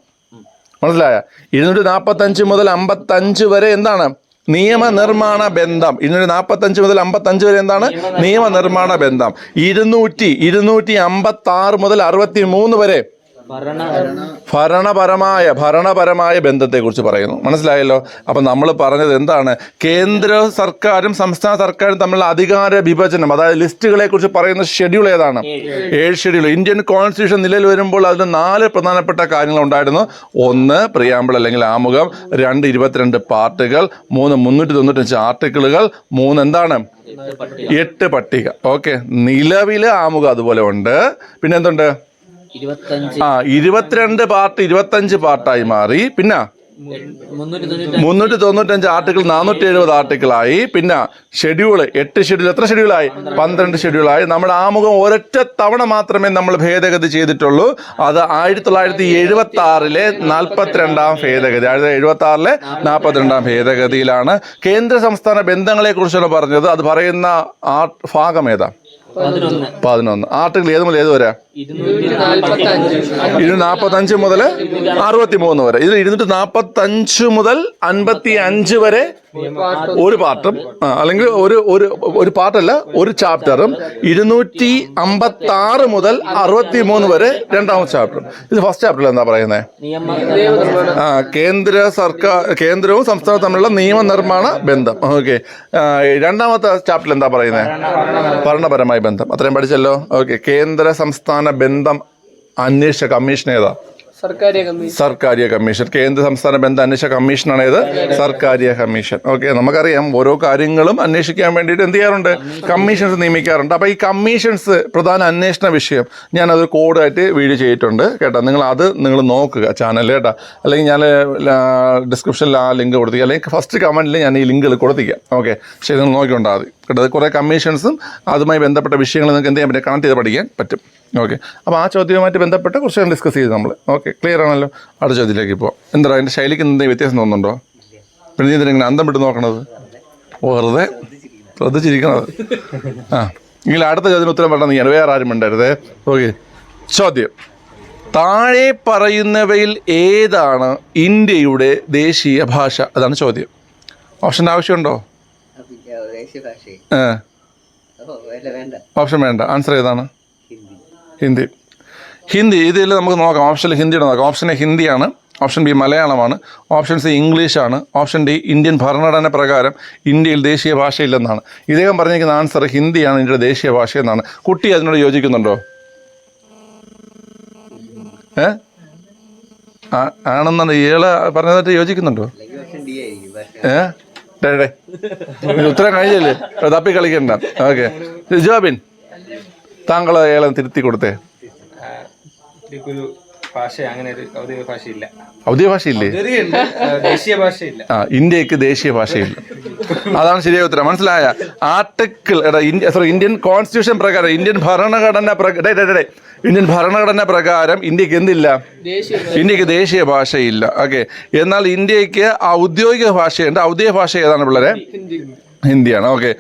മനസ്സിലായ? 245 മുതൽ 55 വരെ എന്താണ്? നിയമനിർമ്മാണ ബന്ധം. 245 മുതൽ 55 വരെ എന്താണ്? നിയമനിർമ്മാണ ബന്ധം. 256 മുതൽ 63 വരെ ഭരണപരമായ ബന്ധത്തെക്കുറിച്ച് പറയുന്നു. മനസ്സിലായല്ലോ? അപ്പം നമ്മൾ പറഞ്ഞത് എന്താണ്? കേന്ദ്ര സർക്കാരും സംസ്ഥാന സർക്കാരും തമ്മിലുള്ള അധികാര വിഭജനം, അതായത് ലിസ്റ്റുകളെ കുറിച്ച് പറയുന്ന ഷെഡ്യൂൾ ഏതാണ്? 7 ഷെഡ്യൂൾ. ഇന്ത്യൻ കോൺസ്റ്റിറ്റ്യൂഷൻ നിലവിൽ വരുമ്പോൾ അതിന് 4 പ്രധാനപ്പെട്ട കാര്യങ്ങൾ ഉണ്ടായിരുന്നു. 1 പ്രിയാമ്പിൾ അല്ലെങ്കിൽ ആമുഖം, 2 22 പാർട്ടുകൾ, 3 395 ആർട്ടിക്കിളുകൾ, 3 എന്താണ്? 8 പട്ടിക. ഓക്കെ, നിലവിലെ ആമുഖം അതുപോലെ ഉണ്ട്. പിന്നെ എന്തുണ്ട്? 22 പാർട്ട് 25 പാർട്ടായി മാറി. പിന്നെ 395 ആർട്ടിക്കിൾ 470 ആർട്ടിക്കിളായി. പിന്നെ ഷെഡ്യൂൾ 8 ഷെഡ്യൂൾ. എത്ര ഷെഡ്യൂളായി? 12 ഷെഡ്യൂളായി. നമ്മുടെ ആമുഖം ഒരൊറ്റ തവണ മാത്രമേ നമ്മൾ ഭേദഗതി ചെയ്തിട്ടുള്ളൂ. അത് 1976 42ാം ഭേദഗതി. 1976 42ാം ഭേദഗതിയിലാണ്. കേന്ദ്ര സംസ്ഥാന ബന്ധങ്ങളെ കുറിച്ചാണ് പറഞ്ഞത്. അത് പറയുന്ന ഭാഗം ഏതാ? 11. ആർട്ടിക്കിൾ ഏത് മുതൽ ഏത് വരെ? 245 മുതൽ 63 വരെ. ഇതിൽ 245 മുതൽ 55 വരെ ഒരു പാർട്ടും, അല്ലെങ്കിൽ ഒരു പാർട്ടല്ല, ഒരു ചാപ്റ്ററും. 256 മുതൽ 63 വരെ രണ്ടാമത്തെ ചാപ്റ്ററും. ഇത് ഫസ്റ്റ് ചാപ്റ്ററിൽ എന്താ പറയുന്നത്? കേന്ദ്രവും സംസ്ഥാനവും തമ്മിലുള്ള നിയമനിർമ്മാണ ബന്ധം. ഓക്കെ, രണ്ടാമത്തെ ചാപ്റ്ററിൽ എന്താ പറയുന്നത്? ഭരണപരമായ ബന്ധം. അത്രയും പഠിച്ചല്ലോ. ഓക്കെ, കേന്ദ്ര സംസ്ഥാന ബന്ധം അന്വേഷണ കമ്മീഷൻ ഏതാ? സർക്കാരിയ കമ്മീഷൻ. കേന്ദ്ര സംസ്ഥാന ബന്ധ അന്വേഷണ കമ്മീഷനാണ് ഏത്? സർക്കാരിയ കമ്മീഷൻ. ഓക്കെ, നമുക്കറിയാം ഓരോ കാര്യങ്ങളും അന്വേഷിക്കാൻ വേണ്ടിയിട്ട് എന്ത് ചെയ്യാറുണ്ട്? കമ്മീഷൻസ് നിയമിക്കാറുണ്ട്. അപ്പോൾ ഈ കമ്മീഷൻസ് പ്രധാന അന്വേഷണ വിഷയം ഞാനത് കോഡായിട്ട് വീഡിയോ ചെയ്തിട്ടുണ്ട് കേട്ടോ. നിങ്ങൾ നോക്കുക ചാനൽ കേട്ടോ. അല്ലെങ്കിൽ ഞാൻ ഡിസ്ക്രിപ്ഷനിൽ ആ ലിങ്ക് കൊടുത്തിരിക്കുക, അല്ലെങ്കിൽ ഫസ്റ്റ് കമൻറ്റിൽ ഞാൻ ഈ ലിങ്കുകൾ കൊടുത്തിരിക്കാം. ഓക്കെ, ശരി, നിങ്ങൾ നോക്കിക്കൊണ്ടാൽ മതി കേട്ടോ. കുറേ കമ്മീഷൻസും അതുമായി ബന്ധപ്പെട്ട വിഷയങ്ങൾ നിങ്ങൾക്ക് എന്ത് ചെയ്യാൻ പറ്റും? കണക്ട് ചെയ്ത് പഠിക്കാൻ പറ്റും. ഓക്കെ, അപ്പോൾ ആ ചോദ്യവുമായിട്ട് ബന്ധപ്പെട്ട് കുറച്ച് ഡിസ്കസ് ചെയ്ത് നമ്മൾ. ഓക്കെ, ക്ലിയർ ആണല്ലോ? അടുത്ത ചോദ്യത്തിലേക്ക് പോകാം. എന്താ അതിൻ്റെ ശൈലിക്ക് എന്തെങ്കിലും വ്യത്യാസം തോന്നുന്നുണ്ടോ? പിന്നെ നീ എന്തിനാ ഇങ്ങനെ അന്തം വിട്ട് നോക്കണത്? വെറുതെ ശ്രദ്ധിച്ചിരിക്കണത്. ആ എങ്കിൽ അടുത്ത ചോദ്യത്തിന് ഉത്തരം പറഞ്ഞാൽ നീയാണ്, വേറെ ആരും ഉണ്ടായിരുന്നേ. ഓക്കെ, ചോദ്യം: താഴെ പറയുന്നവയിൽ ഏതാണ് ഇന്ത്യയുടെ ദേശീയ ഭാഷ? അതാണ് ചോദ്യം. ഓപ്ഷൻ ആവശ്യമുണ്ടോ? ഓപ്ഷൻ വേണ്ട. ആൻസർ ഏതാണ്? ഹിന്ദി. ഹിന്ദി. ഇതിൽ നമുക്ക് നോക്കാം. ഓപ്ഷനിൽ ഹിന്ദിയുടെ നോക്കാം. ഓപ്ഷൻ എ ഹിന്ദിയാണ്, ഓപ്ഷൻ ബി മലയാളമാണ്, ഓപ്ഷൻ സി ഇംഗ്ലീഷാണ്, ഓപ്ഷൻ ഡി ഇന്ത്യൻ ഭരണഘടന പ്രകാരം ഇന്ത്യയിൽ ദേശീയ ഭാഷയില്ലെന്നാണ്. ഇദ്ദേഹം പറഞ്ഞിരിക്കുന്ന ആൻസർ ഹിന്ദിയാണ് ഇന്ത്യയുടെ ദേശീയ ഭാഷ എന്നാണ്. കുട്ടി അതിനോട് യോജിക്കുന്നുണ്ടോ? ആണെന്നാണ് ഇയാള് പറഞ്ഞതായിട്ട് യോജിക്കുന്നുണ്ടോ? ഉത്തരം കഴിഞ്ഞല്ലേ, തപ്പി കളിക്കണ്ട. ഓക്കെ, ജോബിൻ, താങ്കൾ ഏലം തിരുത്തി കൊടുത്തേ. ഔദ്യോഗിക ഭാഷയില്ലേ? ഇന്ത്യക്ക് ദേശീയ ഭാഷയില്ല. അതാണ് ശരിയായ ഉത്തരം. മനസ്സിലായ? ആർട്ടിക്കിൾ ഇന്ത്യൻ കോൺസ്റ്റിറ്റ്യൂഷൻ പ്രകാരം, ഇന്ത്യൻ ഭരണഘടന പ്രകാരം ഇന്ത്യക്ക് എന്തില്ല? ഇന്ത്യക്ക് ദേശീയ ഭാഷയില്ല. ഓക്കെ, എന്നാൽ ഇന്ത്യക്ക് ഔദ്യോഗിക ഭാഷയുണ്ട്. ഔദ്യോഗിക ഭാഷ ഏതാണ് പിള്ളേരെ? ഹിന്ദിയാണ്. ഓക്കെ,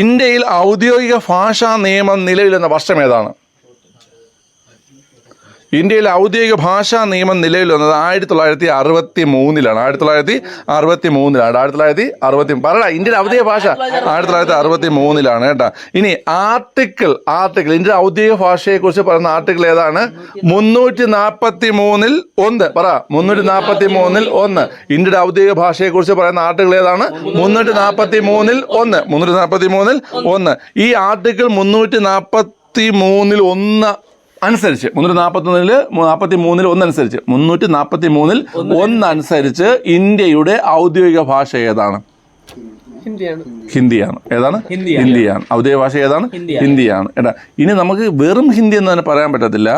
ഇന്ത്യയിൽ ഔദ്യോഗിക ഭാഷാ നിയമം നിലവിൽ വന്ന വർഷം ഏതാണ്? ഇന്ത്യയിൽ ഔദ്യോഗിക ഭാഷാ നിയമം നിലവിൽ വന്നത് 1963-ലാണ്. 1963-ലാണ്. പറയടാ, ഇന്ത്യൻ ഔദ്യോഗിക ഭാഷ 1963-ലാണ് കേട്ടോ. ഇനി ആർട്ടിക്കിൾ ഇന്ത്യൻ ഔദ്യോഗിക ഭാഷയെക്കുറിച്ച് പറയുന്ന ആർട്ടിക്കിൾ ഏതാണ്? 343-ൽ 1. പറ, 343-ൽ 1. ഇന്ത്യയുടെ ഔദ്യോഗിക ഭാഷയെക്കുറിച്ച് പറയുന്ന ആർട്ടിക്കിൾ ഏതാണ്? 343-ൽ 1. 343-ൽ 1. ഈ ആർട്ടിക്കിൾ 343-ൽ 1 അനുസരിച്ച്, 343-ൽ 1 അനുസരിച്ച്, 343-ൽ 1 അനുസരിച്ച് ഇന്ത്യയുടെ ഔദ്യോഗിക ഭാഷ ഏതാണ്? ഹിന്ദിയാണ്. ഏതാണ്? ഹിന്ദിയാണ്. ഔദ്യോഗിക ഭാഷ ഏതാണ്? ഹിന്ദിയാണ്. ഏട്ടാ, ഇനി നമുക്ക് വെറും ഹിന്ദി എന്ന് തന്നെ പറയാൻ പറ്റത്തില്ല.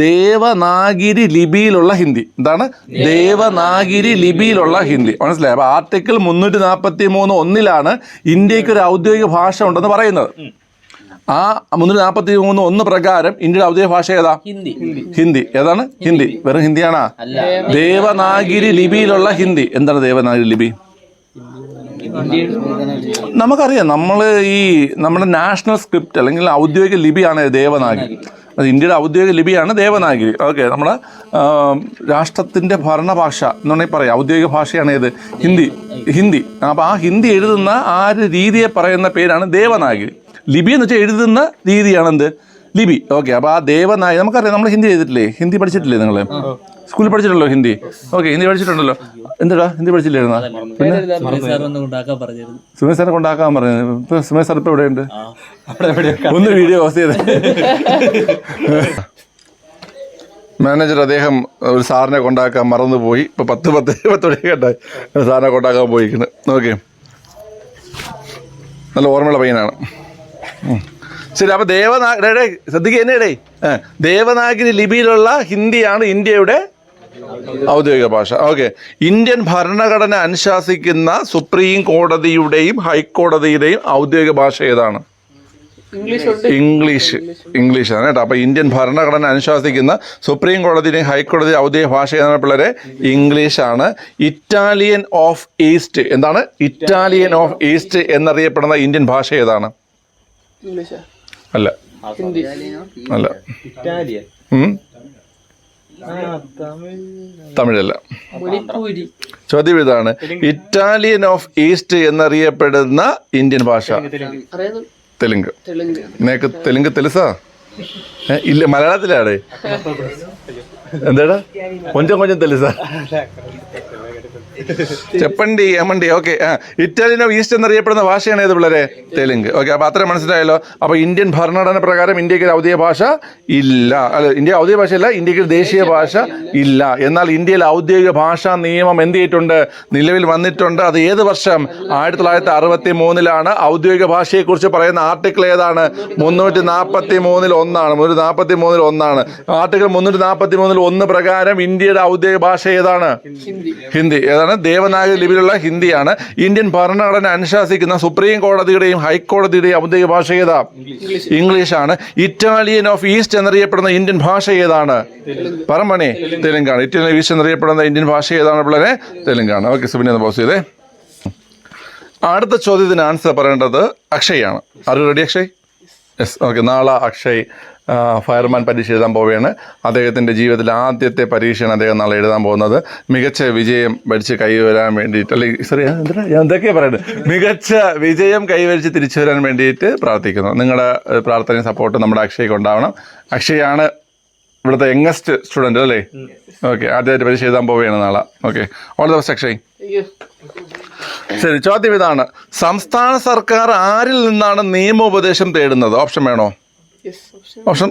ദേവനാഗിരി ലിപിയിലുള്ള ഹിന്ദി. എന്താണ്? ദേവനാഗിരി ലിപിയിലുള്ള ഹിന്ദി. മനസ്സിലായി? അപ്പൊ ആർട്ടിക്കിൾ 343-1 ഇന്ത്യക്ക് ഒരു ഔദ്യോഗിക ഭാഷ ഉണ്ടെന്ന് പറയുന്നത്. ആ 343-1 പ്രകാരം ഇന്ത്യയുടെ ഔദ്യോഗിക ഭാഷ ഏതാ? ഹിന്ദി. ഏതാണ്? ഹിന്ദി. വെറും ഹിന്ദിയാണോ? ദേവനാഗിരി ലിപിയിലുള്ള ഹിന്ദി. എന്താണ് ദേവനാഗിരി ലിപി? നമുക്കറിയാം, നമ്മുടെ നാഷണൽ സ്ക്രിപ്റ്റ് അല്ലെങ്കിൽ ഔദ്യോഗിക ലിപിയാണ് ദേവനാഗിരി. അത് ഇന്ത്യയുടെ ഔദ്യോഗിക ലിപിയാണ് ദേവനാഗിരി. ഓക്കെ, നമ്മുടെ രാഷ്ട്രത്തിൻ്റെ ഭരണഭാഷ എന്നുണ്ടെങ്കിൽ പറയാം ഔദ്യോഗിക ഭാഷയാണ് ഏത്? ഹിന്ദി. അപ്പോൾ ആ ഹിന്ദി എഴുതുന്ന ആ ഒരു രീതിയെ പറയുന്ന പേരാണ് ദേവനാഗിരി. ലിപി എന്ന് വെച്ചാൽ എഴുതുന്ന രീതിയാണ് എന്ത്? ലിപി. ഓക്കെ, അപ്പോൾ ആ ദേവനാഗിരി നമുക്കറിയാം. നമ്മൾ ഹിന്ദി ചെയ്തിട്ടില്ലേ? ഹിന്ദി പഠിച്ചിട്ടില്ലേ നിങ്ങൾ? സ്കൂളിൽ പഠിച്ചിട്ടുണ്ടല്ലോ ഹിന്ദി. ഓക്കെ, ഹിന്ദി പഠിച്ചിട്ടുണ്ടല്ലോ. എന്താ ഹിന്ദി പഠിച്ചില്ലായിരുന്നോ? പിന്നെ സുമേഷ് സാറെ കൊണ്ടാക്കാൻ പറഞ്ഞു. ഇപ്പൊ സുമേഷ് സാർ ഇപ്പൊ എവിടെയുണ്ട്? ഒന്ന് വീഡിയോ പോസ്റ്റ് ചെയ്ത്. മാനേജർ അദ്ദേഹം ഒരു സാറിനെ കൊണ്ടാക്കാൻ മറന്നുപോയി. ഇപ്പൊ 10 കേട്ടായി സാറിനെ കൊണ്ടാക്കാൻ പോയിക്കുന്നത്. ഓക്കെ, നല്ല ഓർമ്മയുള്ള പയ്യനാണ്. ശരി, അപ്പൊ ശ്രദ്ധിക്കുന്നേ, ദേവനാഗിരി ലിപിയിലുള്ള ഹിന്ദിയാണ് ഇന്ത്യയുടെ ഔദ്യോഗിക ഭാഷ. ഓക്കെ, ഇന്ത്യൻ ഭരണഘടന അനുശാസിക്കുന്ന സുപ്രീം കോടതിയുടെയും ഹൈക്കോടതിയുടെയും ഔദ്യോഗിക ഭാഷ ഏതാണ്? ഇംഗ്ലീഷാണ് കേട്ടോ. അപ്പൊ ഇന്ത്യൻ ഭരണഘടന അനുശാസിക്കുന്ന സുപ്രീം കോടതിയുടെയും ഹൈക്കോടതിയുടെ ഔദ്യോഗിക ഭാഷ ഏതാണ് പിള്ളേരെ? ഇംഗ്ലീഷാണ്. Italian of east. എന്താണ്? ഇറ്റാലിയൻ ഓഫ് ഈസ്റ്റ് എന്നറിയപ്പെടുന്ന ഇന്ത്യൻ ഭാഷ ഏതാണ്? അല്ല. തമിഴല്ല. ചോദ്യം ഇതാണ്: ഇറ്റാലിയൻ ഓഫ് ഈസ്റ്റ് എന്നറിയപ്പെടുന്ന ഇന്ത്യൻ ഭാഷ? തെലുങ്ക്. നിനക്ക് തെലുങ്ക് തെലുസാ? ഇല്ല, മലയാളത്തിലാടേ. എന്താടാ? കൊഞ്ചം തെലുസാ? ചെപ്പണ്ടി അമ്മണ്ടി. ഓക്കെ, ഇറ്റാലിയൻ ഓഫ് ഈസ്റ്റ് എന്നറിയപ്പെടുന്ന ഭാഷയാണ് ഏത് പിള്ളേരെ? തെലുങ്ക്. ഓക്കെ, അപ്പൊ അത്രയും മനസ്സിലായല്ലോ. അപ്പൊ ഇന്ത്യൻ ഭരണഘടന പ്രകാരം ഇന്ത്യക്ക് ഔദ്യോഗിക ഭാഷ ഇല്ല. ഇന്ത്യ ഔദ്യോഗിക ഭാഷയല്ല, ഇന്ത്യക്ക് ദേശീയ ഭാഷ ഇല്ല. എന്നാൽ ഇന്ത്യയിൽ ഔദ്യോഗിക ഭാഷാ നിയമം എന്ത് ചെയ്തിട്ടുണ്ട്? നിലവിൽ വന്നിട്ടുണ്ട്. അത് ഏത് വർഷം? 1963-ലാണ്. ഔദ്യോഗിക ഭാഷയെക്കുറിച്ച് പറയുന്ന ആർട്ടിക്കിൾ ഏതാണ്? 343-ൽ 1. 343-ൽ 1. ആർട്ടിക്കിൾ 343-ൽ 1 പ്രകാരം ഇന്ത്യയുടെ ഔദ്യോഗിക ഭാഷ ഏതാണ്? ഹിന്ദി. ഏതാണ്? ദേവനാഗരി ലിപിയിലുള്ള ഹിന്ദിയാണ്. ഇന്ത്യൻ ഭരണഘടന അനുശാസിക്കുന്ന സുപ്രീം കോടതിയുടെയും ഹൈക്കോടതിയുടെയും ഔദ്യോഗിക ഭാഷ ഏതാ? ഇംഗ്ലീഷാണ്. ഇറ്റാലിയൻ ഓഫ് ഈസ്റ്റ് എന്നറിയപ്പെടുന്ന ഇന്ത്യൻ ഭാഷ ഏതാണ്? പറമ്പണി. തെലുങ്കാണ്. ഇറ്റാലിയൻ ഓഫ് ഈസ്റ്റ് എന്നറിയപ്പെടുന്ന ഇന്ത്യൻ ഭാഷ ഏതാണ് പിള്ളേരെ? തെലുങ്കാണ്. ഓക്കെ, സുബിനെ ഒന്ന് പോസ് ചെയ്തേ. അടുത്ത ചോദ്യത്തിന് ആൻസർ പറയേണ്ടത് അക്ഷയാണ്. ആര് റെഡി അക്ഷയ്? Yes, okay. നാളെ അക്ഷയ് ഫയർമാൻ പരീക്ഷ എഴുതാൻ പോവുകയാണ്. അദ്ദേഹത്തിൻ്റെ ജീവിതത്തിലെ ആദ്യത്തെ പരീക്ഷയാണ് അദ്ദേഹം നാളെ എഴുതാൻ പോകുന്നത്. മികച്ച വിജയം വരിച്ച് കൈവരാൻ വേണ്ടിയിട്ട്, അല്ലെങ്കിൽ സോറി ഞാൻ എന്തൊക്കെയാണ് പറയുന്നത്, മികച്ച വിജയം കൈവരിച്ച് തിരിച്ചു വരാൻ വേണ്ടിയിട്ട് പ്രാർത്ഥിക്കുന്നു. നിങ്ങളുടെ പ്രാർത്ഥനയും സപ്പോർട്ടും നമ്മുടെ അക്ഷയ്ക്ക് ഉണ്ടാവണം. അക്ഷയാണ് ഇവിടുത്തെ യങ്ങസ്റ്റ് സ്റ്റുഡൻറ്റ് അല്ലേ? ഓക്കെ, ആദ്യമായിട്ട് പരീക്ഷ എഴുതാൻ പോവുകയാണ് നാളെ. Okay, all the best Akshay. ശരി, ചോദ്യം ഇതാണ്. സംസ്ഥാന സർക്കാർ ആരിൽ നിന്നാണ് നിയമോപദേശം തേടുന്നത്? ഓപ്ഷൻ വേണോ? Option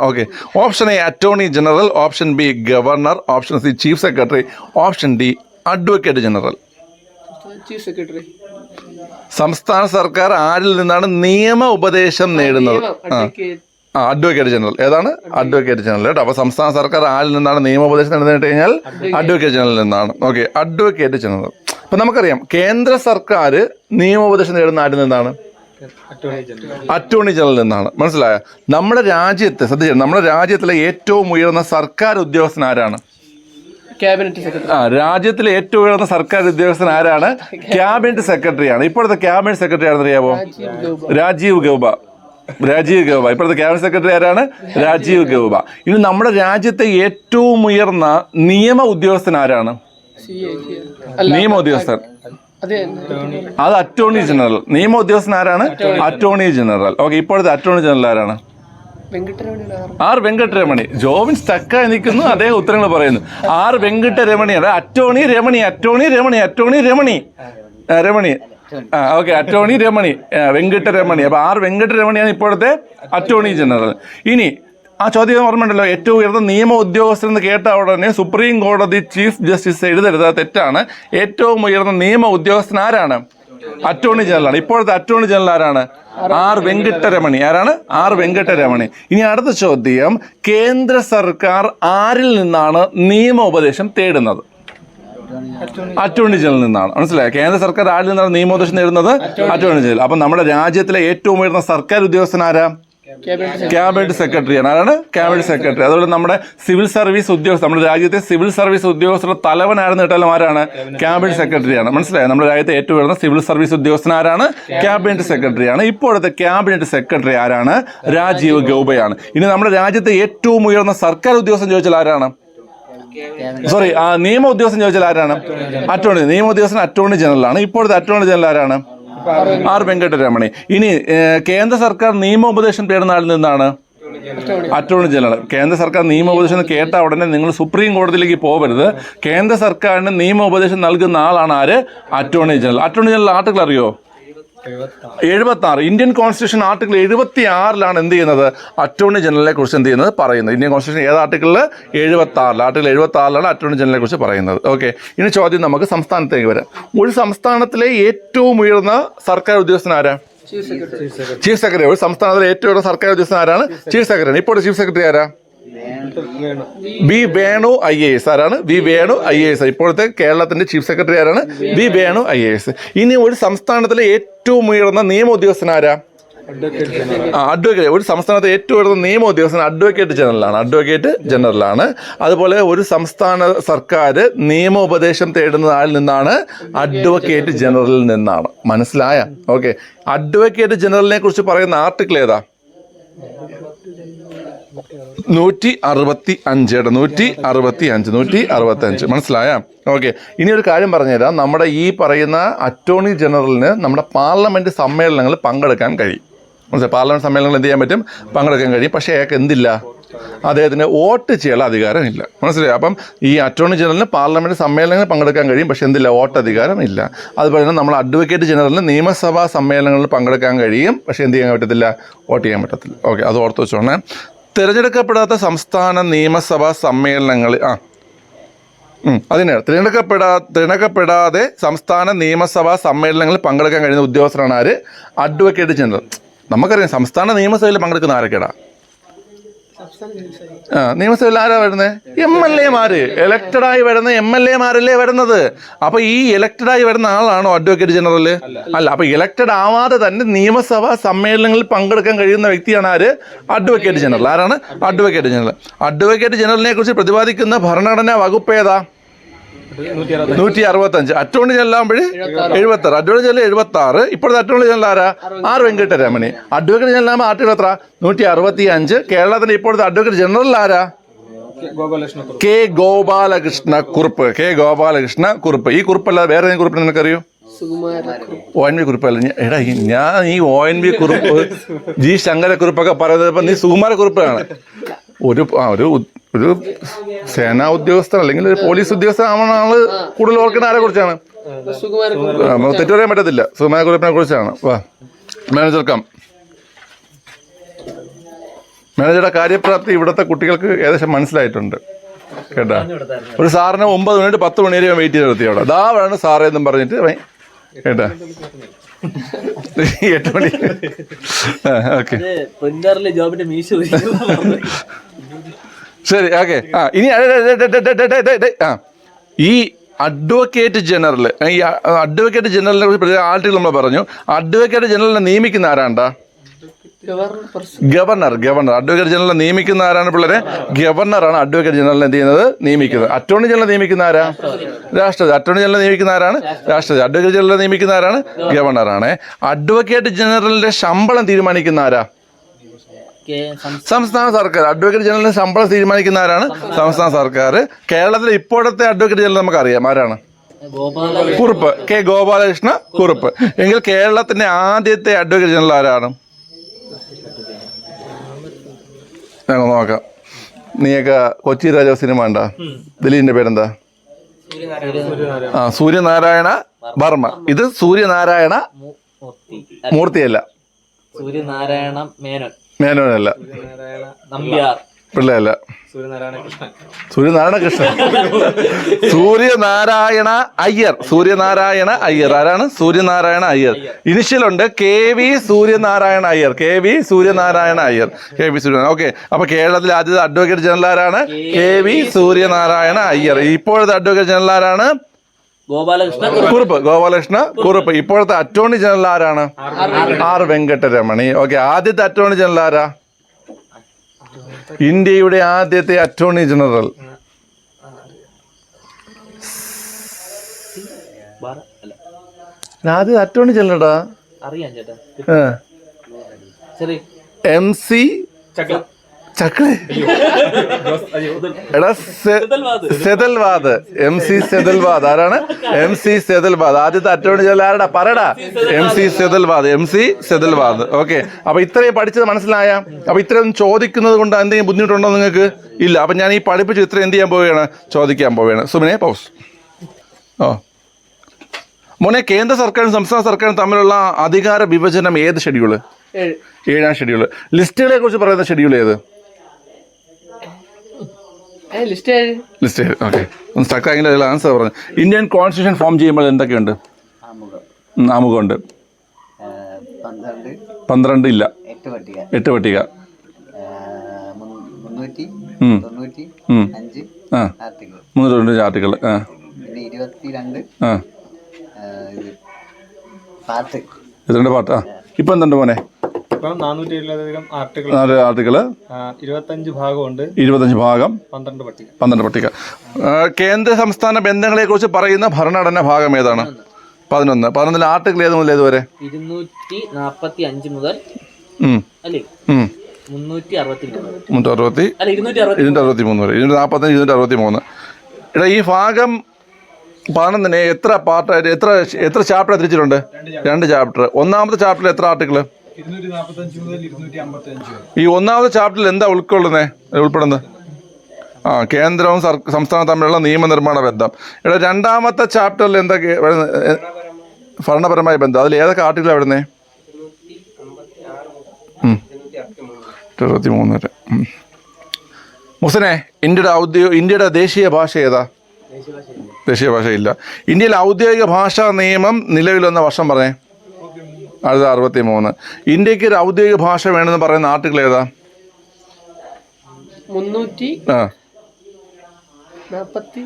okay. Option A attorney general, option B governor, option C chief secretary, option D advocate general. Chief secretary. സംസ്ഥാന സർക്കാർ ആരിൽ നിന്നാണ് നിയമ ഉപദേശം നേടുന്നത്? Advocate general. ഏതാണ്? അഡ്വക്കേറ്റ് ജനറൽ കേട്ടോ. അപ്പോൾ സംസ്ഥാന സർക്കാർ ആരിൽ നിന്നാണ് നിയമോപദേശം നേടുന്നത് കഴിഞ്ഞാൽ അഡ്വക്കേറ്റ് ജനറലിൽ നിന്നാണ്. Okay, advocate general. അപ്പം നമുക്കറിയാം കേന്ദ്ര സർക്കാർ നിയമോപദേശം നേടുന്ന ആരിൽ നിന്നാണ്? അറ്റോർണി ജനറലിൽ നിന്നാണ്. മനസ്സിലായോ? നമ്മുടെ രാജ്യത്ത് ശ്രദ്ധിച്ചു, നമ്മുടെ രാജ്യത്തിലെ ഏറ്റവും ഉയർന്ന സർക്കാർ ഉദ്യോഗസ്ഥൻ ആരാണ്? Cabinet secretary. രാജ്യത്തിലെ ഏറ്റവും ഉയർന്ന സർക്കാർ ഉദ്യോഗസ്ഥൻ ആരാണ്? ക്യാബിനറ്റ് സെക്രട്ടറിയാണ്. ഇപ്പോഴത്തെ ക്യാബിനറ്റ് സെക്രട്ടറി ആണെന്ന് അറിയാമോ? രാജീവ് ഗൗബ. ഇപ്പോഴത്തെ ക്യാബിനറ്റ് സെക്രട്ടറി ആരാണ്? രാജീവ് ഗൗബ. ഇനി നമ്മുടെ രാജ്യത്തെ ഏറ്റവും ഉയർന്ന നിയമ ഉദ്യോഗസ്ഥൻ ആരാണ്? നിയമ ഉദ്യോഗസ്ഥൻ അത് അറ്റോർണി ജനറൽ. നിയമ ഉദ്യോഗസ്ഥൻ ആരാണ്? Attorney general. ഓക്കെ, ഇപ്പോഴത്തെ അറ്റോർണി ജനറൽ ആരാണ്? ആർ വെങ്കട്ടരമണി. ജോബിൻ സ്റ്റക്കായി നിൽക്കുന്നു, അദ്ദേഹം ഉത്തരങ്ങൾ പറയുന്നു. ആർ വെങ്കട്ടരമണിയാണ് attorney Ramani. Okay, attorney Ramani, Venkataramani. അപ്പൊ ആർ വെങ്കട്ടരമണിയാണ് ഇപ്പോഴത്തെ അറ്റോർണി ജനറൽ. ഇനി ആ ചോദ്യം ഓർമ്മയുണ്ടല്ലോ, ഏറ്റവും ഉയർന്ന നിയമ ഉദ്യോഗസ്ഥൻ എന്ന് കേട്ട ഉടനെ സുപ്രീം കോടതി ചീഫ് ജസ്റ്റിസ് എഴുതരുത്, തെറ്റാണ്. ഏറ്റവും ഉയർന്ന നിയമ ഉദ്യോഗസ്ഥൻ ആരാണ്? അറ്റോർണി ജനറലാണ്. ഇപ്പോഴത്തെ അറ്റോർണി ജനറൽ ആരാണ്? ആർ വെങ്കട്ടരമണി. ആരാണ്? ആർ വെങ്കട്ടരമണി. ഇനി അടുത്ത ചോദ്യം, കേന്ദ്ര സർക്കാർ ആരിൽ നിന്നാണ് നിയമോപദേശം തേടുന്നത്? അറ്റോർണി ജനറലിൽ നിന്നാണ്. മനസ്സിലായോ? കേന്ദ്ര സർക്കാർ ആരിൽ നിന്നാണ് നിയമോപദേശം നേടുന്നത്? Attorney general. അപ്പം നമ്മുടെ രാജ്യത്തിലെ ഏറ്റവും ഉയർന്ന സർക്കാർ ഉദ്യോഗസ്ഥൻ ആരാ? ക്യാബിനറ്റ് സെക്രട്ടറിയാണ്. ആരാണ്? Cabinet secretary. അതുപോലെ നമ്മുടെ സിവിൽ സർവീസ് ഉദ്യോഗസ്ഥർ, നമ്മുടെ രാജ്യത്തെ സിവിൽ സർവീസ് ഉദ്യോഗസ്ഥരുടെ തലവനാണെന്ന് കേട്ടാലും ആരാണ്? ക്യാബിനറ്റ് സെക്രട്ടറിയാണ്. മനസ്സിലായോ? നമ്മുടെ രാജ്യത്തെ ഏറ്റവും ഉയർന്ന സിവിൽ സർവീസ് ഉദ്യോഗസ്ഥൻ ആരാണ്? ക്യാബിനറ്റ് സെക്രട്ടറിയാണ്. ഇപ്പോഴത്തെ ക്യാബിനറ്റ് സെക്രട്ടറി ആരാണ്? രാജീവ് ഗൗബയാണ്. ഇനി നമ്മുടെ രാജ്യത്തെ ഏറ്റവും ഉയർന്ന സർക്കാർ ഉദ്യോഗസ്ഥൻ ചോദിച്ചാൽ ആരാണ്? സോറി, നിയമ ഉദ്യോഗസ്ഥൻ ചോദിച്ചാൽ ആരാണ്? അറ്റോർണി. നിയമ ഉദ്യോഗസ്ഥൻ അറ്റോർണി ജനറലാണ്. ഇപ്പോഴത്തെ അറ്റോർണി ജനറൽ ആരാണ്? ആർ വെങ്കട്ടരമണി. ഇനി കേന്ദ്ര സർക്കാർ നിയമോപദേശം തേടുന്ന ആളിൽ നിന്നാണ്? Attorney general. കേന്ദ്ര സർക്കാർ നിയമോപദേശം കേട്ട ഉടനെ നിങ്ങൾ സുപ്രീം കോടതിയിലേക്ക് പോകരുത്. കേന്ദ്ര സർക്കാരിന് നിയമോപദേശം നൽകുന്ന ആളാണ് ആര്? Attorney general. Attorney general article അറിയോ? 76. ഇന്ത്യൻ കോൺസ്റ്റിറ്റ്യൂഷൻ ആർട്ടിക്കിൾ 76 എന്ത് ചെയ്യുന്നത്? അറ്റോർണി ജനറലിനെ കുറിച്ച് എന്ത് ചെയ്യുന്നത്? പറയുന്നത്. ഇന്ത്യൻ കോൺസ്റ്റിറ്റ്യൂഷൻ ഏത് ആർട്ടിക്കിളിൽ? 76. ആർട്ടിക്കിൾ 76 അറ്റോർണി ജനറലിനെ കുറിച്ച് പറയുന്നത്. ഓക്കെ, ഇനി ചോദ്യം നമുക്ക് സംസ്ഥാനത്തേക്ക് വരാം. ഒരു സംസ്ഥാനത്തിലെ ഏറ്റവും ഉയർന്ന സർക്കാർ ഉദ്യോഗസ്ഥൻ ആരാ? Chief secretary. ഒരു സംസ്ഥാനത്തിലെ ഏറ്റവും ഉയർന്ന സർക്കാർ ഉദ്യോഗസ്ഥൻ ആരാണ്? Chief secretary. ഇപ്പോൾ ചീഫ് സെക്രട്ടറി ആരാ? V Venu IAS. ആരാണ്? V Venu IAS. ഇപ്പോഴത്തെ കേരളത്തിന്റെ ചീഫ് സെക്രട്ടറി ആരാണ്? V Venu IAS. ഇനി ഒരു സംസ്ഥാനത്തിലെ ഏറ്റവും ഉയർന്ന നിയമ ഉദ്യോഗസ്ഥൻ ആരാ? അഡ്വക്കേറ്റ്. ഒരു സംസ്ഥാനത്തെ ഏറ്റവും ഉയർന്ന നിയമ ഉദ്യോഗസ്ഥൻ അഡ്വക്കേറ്റ് ജനറലാണ്. അതുപോലെ ഒരു സംസ്ഥാന സർക്കാർ നിയമോപദേശം തേടുന്ന ആളിൽ നിന്നാണ്? അഡ്വക്കേറ്റ് ജനറലിൽ നിന്നാണ്. മനസ്സിലായ? ഓക്കെ, അഡ്വക്കേറ്റ് ജനറലിനെ കുറിച്ച് പറയുന്ന ആർട്ടിക്കിൾ ഏതാ? 165. മനസ്സിലായ? ഓക്കെ, ഇനി ഒരു കാര്യം പറഞ്ഞുതരാം. നമ്മുടെ ഈ പറയുന്ന അറ്റോർണി ജനറലിന് നമ്മുടെ പാർലമെന്റ് സമ്മേളനങ്ങളിൽ പങ്കെടുക്കാൻ കഴിയും. മനസ്സിലായി? പാർലമെന്റ് സമ്മേളനങ്ങൾ എന്ത് ചെയ്യാൻ പറ്റും? പങ്കെടുക്കാൻ കഴിയും. പക്ഷേ അയാൾക്ക് എന്തില്ല? അദ്ദേഹത്തിന് വോട്ട് ചെയ്യാനുള്ള അധികാരമില്ല. മനസ്സിലായി? അപ്പം ഈ അറ്റോർണി ജനറലിന് പാർലമെന്റ് സമ്മേളനങ്ങളിൽ പങ്കെടുക്കാൻ കഴിയും, പക്ഷേ എന്തില്ല? വോട്ട് അധികാരം ഇല്ല. അതുപോലെ തന്നെ നമ്മൾ അഡ്വക്കേറ്റ് ജനറലിന് നിയമസഭാ സമ്മേളനങ്ങളിൽ പങ്കെടുക്കാൻ കഴിയും, പക്ഷേ എന്ത് ചെയ്യാൻ പറ്റത്തില്ല? വോട്ട് ചെയ്യാൻ പറ്റത്തില്ല. ഓക്കെ, അത് ഓർത്ത് വെച്ചോണേ. തിരഞ്ഞെടുക്കപ്പെടാത്ത സംസ്ഥാന നിയമസഭാ സമ്മേളനങ്ങളിൽ തിരഞ്ഞെടുക്കപ്പെടാതെ സംസ്ഥാന നിയമസഭാ സമ്മേളനങ്ങളിൽ പങ്കെടുക്കാൻ കഴിയുന്ന ഉദ്യോഗസ്ഥരാണ് ആര്? Advocate general. നമുക്കറിയാം സംസ്ഥാന നിയമസഭയിൽ പങ്കെടുക്കുന്ന ആരൊക്കെടാ? നിയമസഭയിൽ ആരാ വരുന്നത്? MLA-മാര്. എലക്റ്റഡായി വരുന്ന MLA-മാരല്ലേ വരുന്നത്. അപ്പൊ ഈ എലക്റ്റഡായി വരുന്ന ആളാണോ അഡ്വക്കേറ്റ് ജനറൽ? അല്ല. അപ്പൊ ഇലക്റ്റഡ് ആവാതെ തന്നെ നിയമസഭാ സമ്മേളനങ്ങളിൽ പങ്കെടുക്കാൻ കഴിയുന്ന വ്യക്തിയാണ് ആര്? Advocate general. ആരാണ്? Advocate general. അഡ്വക്കേറ്റ് ജനറലിനെ കുറിച്ച് പ്രതിപാദിക്കുന്ന ഭരണഘടനാ വകുപ്പ് ഏതാ? 165. അറ്റോർണി ജനറൽ ആകുമ്പോൾ 76. Advocate general 76. ഇപ്പോഴത്തെ അറ്റോർണി ജനറൽ ആരാ? ആർ വെങ്കട്ടരമണി. അഡ്വക്കേറ്റ് ജനറൽ ആകുമ്പോൾ ആർട്ടിക്കിൾ എത്ര? 165. കേരളത്തിന്റെ ഇപ്പോഴത്തെ അഡ്വക്കേറ്റ് ജനറൽ ആരാ? കെ ഗോപാലകൃഷ്ണ കുറുപ്പ്. കെ ഗോപാലകൃഷ്ണ കുറുപ്പ്. ഈ കുറുപ്പല്ലാതെ വേറെ ഏതെങ്കിലും കുറിപ്പ് നിനക്കറിയോ? ONV കുറിപ്പല്ല. എടാ ഞാൻ ഈ ONV കുറിപ്പ്, ജി ശങ്കരക്കുറിപ്പൊക്കെ പറയുന്നത് ഇപ്പം നീ സുകുമാരക്കുറിപ്പാണ്. ഒരു സേനാ ഉദ്യോഗസ്ഥൻ അല്ലെങ്കിൽ ഒരു പോലീസ് ഉദ്യോഗസ്ഥനാണ് ആള് കൂടുതൽ ഓർക്കേണ്ട ആരെ കുറിച്ചാണ്? തെറ്റു പറയാൻ പറ്റത്തില്ല. സുകുമാരക്കുറിപ്പിനെ കുറിച്ചാണ്. വാ മാനേജർ കം. മാനേജറുടെ കാര്യപ്രാപ്തി ഇവിടുത്തെ കുട്ടികൾക്ക് ഏകദേശം മനസ്സിലായിട്ടുണ്ട് കേട്ടാ. ഒരു സാറിന് 9 മിനിറ്റ് 10 മണി വരെ വെയിറ്റ് ചെയ്ത് നിർത്തി അവിടെ. ദാ വേണം സാറേ എന്നും പറഞ്ഞിട്ട് കേട്ടാ 8 മണി. ഓക്കെ ശരി ഓക്കെ. ഇനി ഈ അഡ്വക്കേറ്റ് ജനറൽ, ഈ അഡ്വക്കേറ്റ് ജനറലിനെ കുറിച്ച് ആർട്ടിക്കിൾ നമ്മൾ പറഞ്ഞു. അഡ്വക്കേറ്റ് ജനറലിനെ നിയമിക്കുന്ന ആരാണ്ടാ? ഗവർണർ. അഡ്വക്കേറ്റ് ജനറലിനെ നിയമിക്കുന്ന ആരാണ് പിള്ളേരെ? ഗവർണറാണ് അഡ്വക്കേറ്റ് ജനറലിനെ എന്ത് ചെയ്യുന്നത്? നിയമിക്കുന്നത്. അറ്റോർണി ജനറൽ നിയമിക്കുന്ന ആരാ? രാഷ്ട്രപതി. അറ്റോർണി ജനറൽ നിയമിക്കുന്ന ആരാണ്? രാഷ്ട്രപതി. അഡ്വക്കേറ്റ് ജനറൽ നിയമിക്കുന്ന ആരാണ്? ഗവർണറാണ്. അഡ്വക്കേറ്റ് ജനറലിന്റെ ശമ്പളം തീരുമാനിക്കുന്ന ആരാ? സംസ്ഥാന സർക്കാർ. അഡ്വക്കേറ്റ് ജനറലിന്റെ ശമ്പളം തീരുമാനിക്കുന്ന ആരാണ്? സംസ്ഥാന സർക്കാർ. കേരളത്തിലെ ഇപ്പോഴത്തെ അഡ്വക്കേറ്റ് ജനറൽ നമുക്കറിയാം ആരാണ്? കുറുപ്പ്. കെ ഗോപാലകൃഷ്ണ കുറുപ്പ്. എങ്കിൽ കേരളത്തിന്റെ ആദ്യത്തെ അഡ്വക്കേറ്റ് ജനറൽ ആരാണ്? ഞങ്ങൾ നോക്കാം. നീയൊക്കെ കൊച്ചി രാജാവ് സിനിമ ഉണ്ടാ? ദിലീപിന്റെ പേരെന്താ? സൂര്യനാരായണ വർമ്മ. ഇത് സൂര്യനാരായണ മൂർത്തിയല്ല, സൂര്യനാരായണ മേനോനല്ല, നമ്പ്യാർ പിള്ളയല്ല, സൂര്യനാരായണ കൃഷ്ണൻ. സൂര്യനാരായണ അയ്യർ. ആരാണ്? സൂര്യനാരായണ അയ്യർ. ഇനിഷ്യലുണ്ട് KV സൂര്യനാരായണ അയ്യർ. ഓക്കെ. അപ്പൊ കേരളത്തിലെ ആദ്യത്തെ അഡ്വക്കേറ്റ് ജനറൽ ആരാണ്? KV സൂര്യനാരായണ അയ്യർ. ഇപ്പോഴത്തെ അഡ്വക്കേറ്റ് ജനറൽ ആരാണ്? ഗോപാലകൃഷ്ണ കുറുപ്പ്. ഇപ്പോഴത്തെ അറ്റോർണി ജനറൽ ആരാണ്? ആർ വെങ്കട്ടരമണി. ഓക്കെ. ആദ്യത്തെ അറ്റോർണി ജനറൽ ആരാ? ഇന്ത്യയുടെ ആദ്യത്തെ അറ്റോർണി ജനറൽ ആദ്യത്തെ അറ്റോർണി ജനറലാ MC ചക്ലേ. എടാ സെതൽവാദ്. MC സെതൽവാദ്. ആരാണ്? MC സെതൽവാദ്. ആദ്യത്തെ അറ്റോർണി ജനറൽ ആരടാ? പറയടാ. MC സെതൽവാദ്. ഓക്കെ. അപ്പൊ ഇത്രയും പഠിച്ചത് മനസ്സിലായ? അപ്പൊ ഇത്രയും ചോദിക്കുന്നത് കൊണ്ട് എന്തെങ്കിലും ബുദ്ധിമുട്ടുണ്ടോ നിങ്ങൾക്ക്? ഇല്ല. അപ്പൊ ഞാൻ ഈ പഠിപ്പിച്ച് ഇത്രയും എന്ത് ചെയ്യാൻ പോവുകയാണ്? ചോദിക്കാൻ പോവുകയാണ്. സുമിനെ പൗസ്. മോനെ, കേന്ദ്ര സർക്കാരും സംസ്ഥാന സർക്കാരും തമ്മിലുള്ള അധികാര വിഭജനം ഏത് ഷെഡ്യൂള്? 7ാം ഷെഡ്യൂള്. ലിസ്റ്റുകളെ കുറിച്ച് പറയുന്ന ഷെഡ്യൂൾ ഏത്? ലിസ്റ്റ്. ഓക്കെ. ഒന്ന് സ്റ്റക്കായെങ്കിൽ ആൻസർ പറഞ്ഞു. ഇന്ത്യൻ കോൺസ്റ്റിറ്റ്യൂഷൻ ഫോം ചെയ്യുമ്പോൾ എന്തൊക്കെയുണ്ട്? ആമുഖമുണ്ട്. 12 ഇല്ല. 8 പട്ടിക. 395 ആർട്ടിക്കിൾ. 22 പാർട്ട്. ഇപ്പൊ എന്തുണ്ട് മോനെ? 407 ആർട്ടിക്കിള്, 25 ഭാഗം, 12 പട്ടിക. കേന്ദ്ര സംസ്ഥാന ബന്ധങ്ങളെ കുറിച്ച് പറയുന്ന ഭരണഘടന ഭാഗം ഏതാണ്? 11. 11 ആർട്ടിക്കിൾ ഏത് മുതൽ ഏതുവരെ? 245 മുതൽ 263 വരെ. 245 263. എടാ ഈ ഭാഗം 11 എത്ര പാർട്ടായിട്ട് എത്ര ചാപ്റ്റർ തിരിച്ചിട്ടുണ്ട്? 2 ചാപ്റ്റർ. ഒന്നാമത്തെ ചാപ്റ്ററിൽ എത്ര ആർട്ടിക്കിൾ? 245. ഈ ഒന്നാമത്തെ ചാപ്റ്ററിൽ എന്താ ഉൾപ്പെടുന്നത്? കേന്ദ്രവും സംസ്ഥാനവും തമ്മിലുള്ള നിയമനിർമ്മാണ ബന്ധം. എടാ രണ്ടാമത്തെ ചാപ്റ്ററിൽ എന്തൊക്കെ ഭരണപരമായ ബന്ധം? അതിൽ ഏതൊക്കെ ആർട്ടിക്കിളാണ് വരുന്നത്? 23 വരെ. മുസനെ, ഇന്ത്യയുടെ ദേശീയ ഭാഷ ഏതാ? ദേശീയ ഭാഷയില്ല. ഇന്ത്യയിൽ ഔദ്യോഗിക ഭാഷാ നിയമം നിലവിൽ വന്ന വർഷം പറഞ്ഞേ. 1963. ഇന്ത്യക്ക് ഒരു ഔദ്യോഗിക ഭാഷ വേണമെന്ന് പറയുന്ന ആർട്ടിക്കിൾ ഏതാ? 343.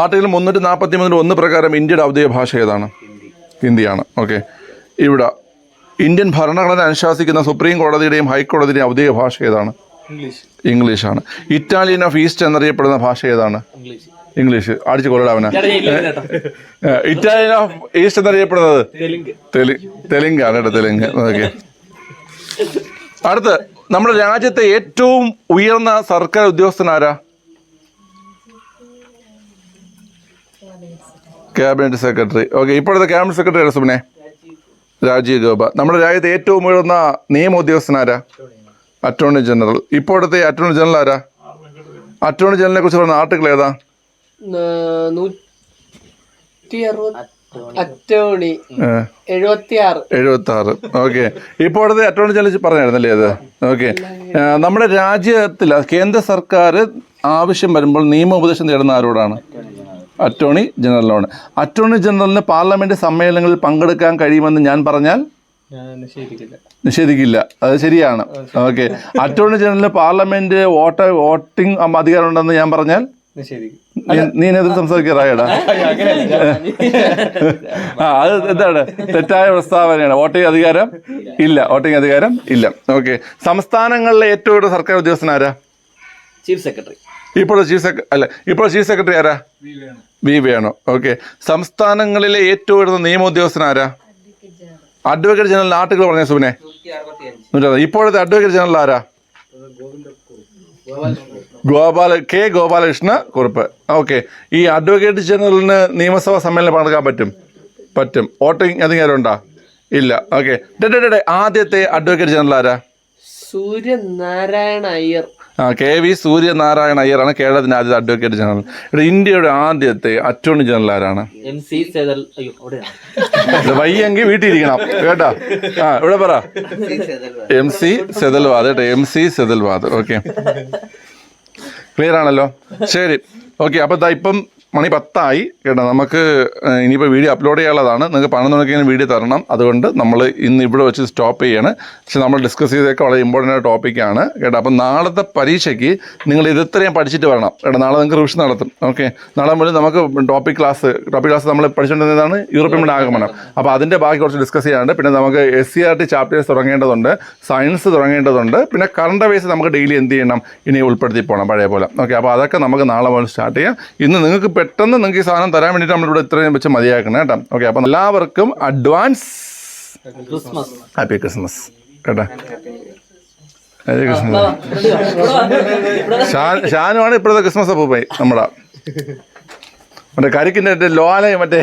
ആർട്ടിക്കിൾ 343 പ്രകാരം ഇന്ത്യയുടെ ഔദ്യോഗിക ഭാഷ ഏതാണ്? ഹിന്ദിയാണ്. ഓക്കെ. ഇവിടെ ഇന്ത്യൻ ഭരണഘടന അനുശാസിക്കുന്ന സുപ്രീം കോടതിയുടെയും ഹൈക്കോടതിയുടെയും ഔദ്യോഗിക ഭാഷ ഏതാണ്? ഇംഗ്ലീഷാണ്. ഇറ്റാലിയൻ ഓഫ് ഈസ്റ്റ് എന്നറിയപ്പെടുന്ന ഭാഷ ഏതാണ്? ഇംഗ്ലീഷ്. അടിച്ചു കൊല്ലടാവന. ഇറ്റാലിയൻ ഓഫ് ഈസ്റ്റ് എന്നറിയപ്പെടുന്നത് തെലുങ്കാണ് കേട്ടോ, തെലുങ്ക്. ഓക്കെ. അടുത്ത്, നമ്മുടെ രാജ്യത്തെ ഏറ്റവും ഉയർന്ന സർക്കാർ ഉദ്യോഗസ്ഥനാരാ? Cabinet secretary. ഓക്കെ. ഇപ്പോഴത്തെ ക്യാബിനറ്റ് സെക്രട്ടറി ആരാ സുബിനെ? രാജീവ് ഗൗബ. നമ്മുടെ രാജ്യത്തെ ഏറ്റവും ഉയർന്ന നിയമ ഉദ്യോഗസ്ഥനാരാ? Attorney general. ഇപ്പോഴത്തെ അറ്റോർണി ജനറൽ ആരാ? അറ്റോർണി ജനറലിനെ കുറിച്ച് പറയുന്ന ആർട്ടിക്കിൾ ഏതാ? 176. ഓക്കെ. ഇപ്പോഴത്തെ അറ്റോർണി ജനറൽ പറഞ്ഞായിരുന്നല്ലേ അത്? ഓക്കെ. നമ്മുടെ രാജ്യത്തിൽ കേന്ദ്ര സർക്കാർ ആവശ്യം വരുമ്പോൾ നിയമോപദേശം തേടുന്ന ആരോടാണ്? അറ്റോർണി ജനറലിനോട്. അറ്റോർണി ജനറലിന് പാർലമെന്റ് സമ്മേളനങ്ങളിൽ പങ്കെടുക്കാൻ കഴിയുമെന്ന് ഞാൻ പറഞ്ഞാൽ നിഷേധിക്കില്ല. അത് ശരിയാണ്. ഓക്കെ. അറ്റോർണി ജനറലിന് പാർലമെന്റ് വോട്ടിംഗ് അധികാരം ഉണ്ടെന്ന് ഞാൻ പറഞ്ഞാൽ നീ എതിർ സംസാരിക്കാറായടാ. അത് എന്താണ്? തെറ്റായ പ്രസ്താവനയാണ്. വോട്ടിംഗ് അധികാരം ഇല്ല. വോട്ടിംഗ് അധികാരം ഇല്ല. ഓക്കെ. സംസ്ഥാനങ്ങളിലെ ഏറ്റവും കൂടുതൽ സർക്കാർ ഉദ്യോഗസ്ഥനാരാ? Chief secretary. ഇപ്പോൾ ചീഫ് സെക്രട്ടറി ആരാ? വി വേണു. ഓക്കെ. സംസ്ഥാനങ്ങളിലെ ഏറ്റവും ഉയർന്ന നിയമോദ്യോഗസ്ഥനാരാ? Advocate general. ആർട്ടിക്കിൾ പറഞ്ഞ സുബിനെ? ഇപ്പോഴത്തെ അഡ്വക്കേറ്റ് ജനറൽ ആരാ? ഗോപാലകൃഷ്ണ കുറുപ്പ്. ഓക്കെ. ഈ അഡ്വക്കേറ്റ് ജനറലിന് നിയമസഭാ സമ്മേളനം പങ്കെടുക്കാൻ പറ്റും. വോട്ടിംഗ് അധികാരം ഉണ്ടോ? ഇല്ല. ഓക്കെ. ആദ്യത്തെ അഡ്വക്കേറ്റ് ജനറൽ ആരാ? സൂര്യനാരായണ അയ്യർ. KV സൂര്യനാരായണ അയ്യറാണ് കേരളത്തിന്റെ ആദ്യത്തെ അഡ്വക്കേറ്റ് ജനറൽ. ഇവിടെ ഇന്ത്യയുടെ ആദ്യത്തെ അറ്റോർണി ജനറൽ ആരാണ്? വയ്യെങ്കിൽ വീട്ടിലിരിക്കണം കേട്ടാ. ഇവിടെ പറ. MC സെതൽവാദ് കേട്ടോ. MC സെതൽവാദ്. ഓക്കെ. ക്ലിയർ ആണല്ലോ? ശരി. ഓക്കെ. അപ്പോൾ ഇപ്പം മണി 10 കേട്ടോ. നമുക്ക് ഇനിയിപ്പോൾ വീഡിയോ അപ്ലോഡ് ചെയ്യാനുള്ളതാണ്. നിങ്ങൾക്ക് 11 വീഡിയോ തരണം. അതുകൊണ്ട് നമ്മൾ ഇന്ന് ഇവിടെ വെച്ച് സ്റ്റോപ്പ് ചെയ്യാണ്. പക്ഷെ നമ്മൾ ഡിസ്കസ് ചെയ്തൊക്കെ വളരെ ഇമ്പോർട്ടൻ്റ് ടോപ്പിക്കാണ് കേട്ടോ. അപ്പം നാളത്തെ പരീക്ഷയ്ക്ക് നിങ്ങൾ ഇത്രയും പഠിച്ചിട്ട് വരണം കേട്ടോ. നാളെ നിങ്ങൾക്ക് റിവിഷൻ നടത്തും. ഓക്കെ. നാളെ മുതൽ നമുക്ക് ടോപ്പിക് ക്ലാസ് നമ്മൾ പഠിച്ചുകൊണ്ടിരുന്നതാണ് യൂറോപ്യൻ ആഗമനം. അപ്പോൾ അതിൻ്റെ ബാക്കി കുറച്ച് ഡിസ്കസ് ചെയ്യാനുണ്ട്. പിന്നെ നമുക്ക് SCERT ചാപ്റ്റേഴ്സ് തുടങ്ങേണ്ടതുണ്ട്, സയൻസ് തുടങ്ങേണ്ടതുണ്ട്. പിന്നെ കറണ്ട് അഫയേഴ്സ് നമുക്ക് ഡെയിലി എന്ത് ചെയ്യണം? ഇനി ഉൾപ്പെടുത്തി പോകണം പഴയ പോലെ. ഓക്കെ. അപ്പോൾ അതൊക്കെ നമുക്ക് നാളെ മുതൽ സ്റ്റാർട്ട് ചെയ്യാം. ഇന്ന് നിങ്ങൾക്ക് പെട്ടെന്ന് നിങ്ങൾക്ക് ഈ സാധനം തരാൻ വേണ്ടിയിട്ട് നമ്മളിവിടെ ഇത്രയും വെച്ച് മതിയാക്കണം കേട്ടോ. ഓക്കെ. അപ്പം എല്ലാവർക്കും അഡ്വാൻസ് ഹാപ്പി ക്രിസ്മസ് കേട്ടോ. Happy Christmas. ഷാനുമാണ് ഇപ്പോഴത്തെ ക്രിസ്മസ് അപ്പൂപ്പായി നമ്മുടെ. മറ്റേ കരിക്കിൻ്റെ ലോലയും മറ്റേ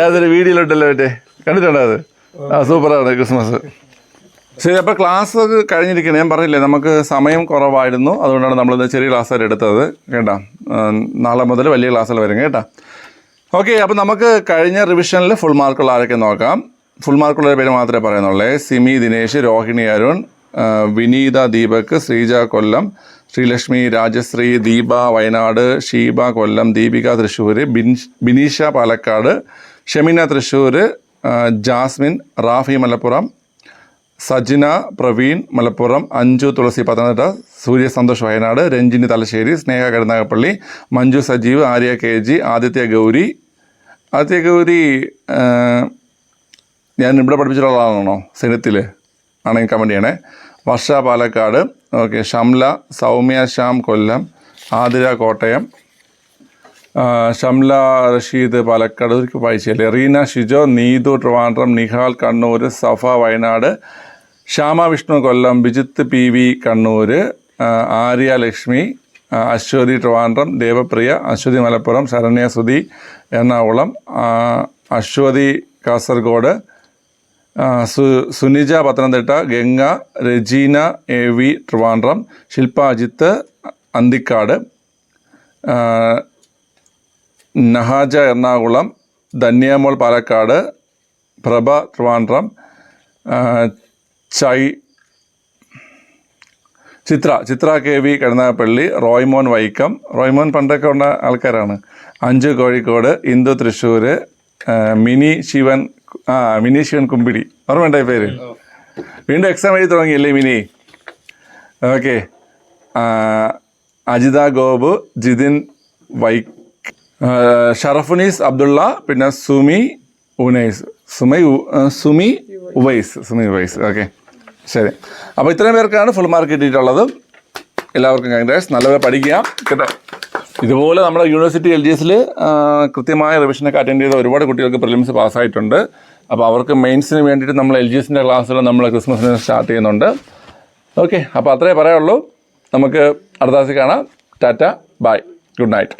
ഏതൊരു വീഡിയോയിലുണ്ടല്ലോ മറ്റേ, കണ്ടിട്ടുണ്ടോ അത്? സൂപ്പറാണ് ക്രിസ്മസ്. ശരി. അപ്പോൾ ക്ലാസ് കഴിഞ്ഞിരിക്കണം. ഞാൻ പറഞ്ഞില്ലേ നമുക്ക് സമയം കുറവായിരുന്നു. അതുകൊണ്ടാണ് നമ്മളിത് ചെറിയ ക്ലാസ്സുകൾ എടുത്തത് കേട്ടോ. നാളെ മുതൽ വലിയ ക്ലാസ്സുകൾ വരും കേട്ടോ. ഓക്കെ. അപ്പോൾ നമുക്ക് കഴിഞ്ഞ റിവിഷനിൽ ഫുൾ മാർക്കുള്ള ആരൊക്കെ നോക്കാം. ഫുൾ മാർക്കുള്ള പേര് മാത്രമേ പറയുന്നുള്ളൂ. സിമി ദിനേശ്, രോഹിണി അരുൺ, വിനീത ദീപക്, ശ്രീജ കൊല്ലം, ശ്രീലക്ഷ്മി, രാജശ്രീ, ദീപ വയനാട്, ഷീബ കൊല്ലം, ദീപിക തൃശ്ശൂർ, ബിനീഷ പാലക്കാട്, ഷെമിന തൃശ്ശൂർ, ജാസ്മിൻ, റാഫി മലപ്പുറം, സജിന പ്രവീൺ മലപ്പുറം, അഞ്ജു തുളസി പത്തനംതിട്ട, സൂര്യ സന്തോഷ് വയനാട്, രഞ്ജിനി തലശ്ശേരി, സ്നേഹ കരുനാഗപ്പള്ളി, മഞ്ജു സജീവ്, ആര്യ KG, ആദിത്യ ഗൗരി ഞാൻ ഇവിടെ പഠിപ്പിച്ചിട്ടുള്ള ആളാണോ? സെനത്തിൽ ആണെങ്കിൽ കമൻറ്റ് ചെയ്യണേ. വർഷ പാലക്കാട്. ഓക്കെ. ഷംല, സൗമ്യ ശ്യാം കൊല്ലം, ആതിര കോട്ടയം, ഷംല റഷീദ് പാലക്കാട് വായിച്ചല്ലേ, റീന ഷിജോ, നീതു ട്രിവാൻഡ്രം, നിഹാൽ കണ്ണൂർ, സഫ വയനാട്, ശ്യാമ വിഷ്ണു കൊല്ലം, ബിജിത്ത് PV കണ്ണൂർ, ആര്യ ലക്ഷ്മി, അശ്വതി ട്രിവാൻഡ്രം, ദേവപ്രിയ, അശ്വതി മലപ്പുറം, ശരണ്യ സുധി എറണാകുളം, അശ്വതി കാസർഗോഡ്, സുനിജ പത്തനംതിട്ട, ഗംഗ, രജീന AV ട്രിവാൻഡ്രം, ശില്പ അജിത്ത് അന്തിക്കാട്, നഹാജ എറണാകുളം, ധന്യമോൾ പാലക്കാട്, പ്രഭ ട്രിവാൻഡ്രം, ചിത്ര KV കരുനാഗപ്പള്ളി, റോയ്മോൻ വൈക്കം. റോയ്മോൻ പണ്ടൊക്കെ ഉള്ള ആൾക്കാരാണ്. അഞ്ചു കോഴിക്കോട്, ഇന്ദു തൃശ്ശൂർ, മിനി ശിവൻ കുമ്പിടി. ഓർമ്മ പേര്? വീണ്ടും എക്സാം എഴുതി തുടങ്ങിയല്ലേ മിനി? ഓക്കെ. അജിത ഗോപു, ജിതിൻ ഷറഫുനീസ് അബ്ദുള്ള, പിന്നെ സുമി ഉവൈസ്. ഓക്കെ. ശരി. അപ്പോൾ ഇത്രയും പേർക്കാണ് ഫുൾ മാർക്ക് കിട്ടിയിട്ടുള്ളത്. എല്ലാവർക്കും കൺഗ്രാറ്റ്സ്. നല്ലപോലെ പഠിക്കുക കേട്ടോ. ഇതുപോലെ നമ്മുടെ യൂണിവേഴ്സിറ്റി LGSൽ കൃത്യമായ റിവിഷനൊക്കെ അറ്റൻഡ് ചെയ്ത ഒരുപാട് കുട്ടികൾക്ക് പ്രിലിംസ് പാസ്സായിട്ടുണ്ട്. അപ്പോൾ അവർക്ക് മെയിൻസിന് വേണ്ടിയിട്ട് നമ്മൾ LGSൻ്റെ ക്ലാസ്സുകൾ നമ്മൾ ക്രിസ്മസിന് സ്റ്റാർട്ട് ചെയ്യുന്നുണ്ട്. ഓക്കെ, അപ്പോൾ അത്രേ പറയാനുള്ളൂ. നമുക്ക് അടുത്ത ക്ലാസ്സിൽ കാണാം. Tata, bye, good night.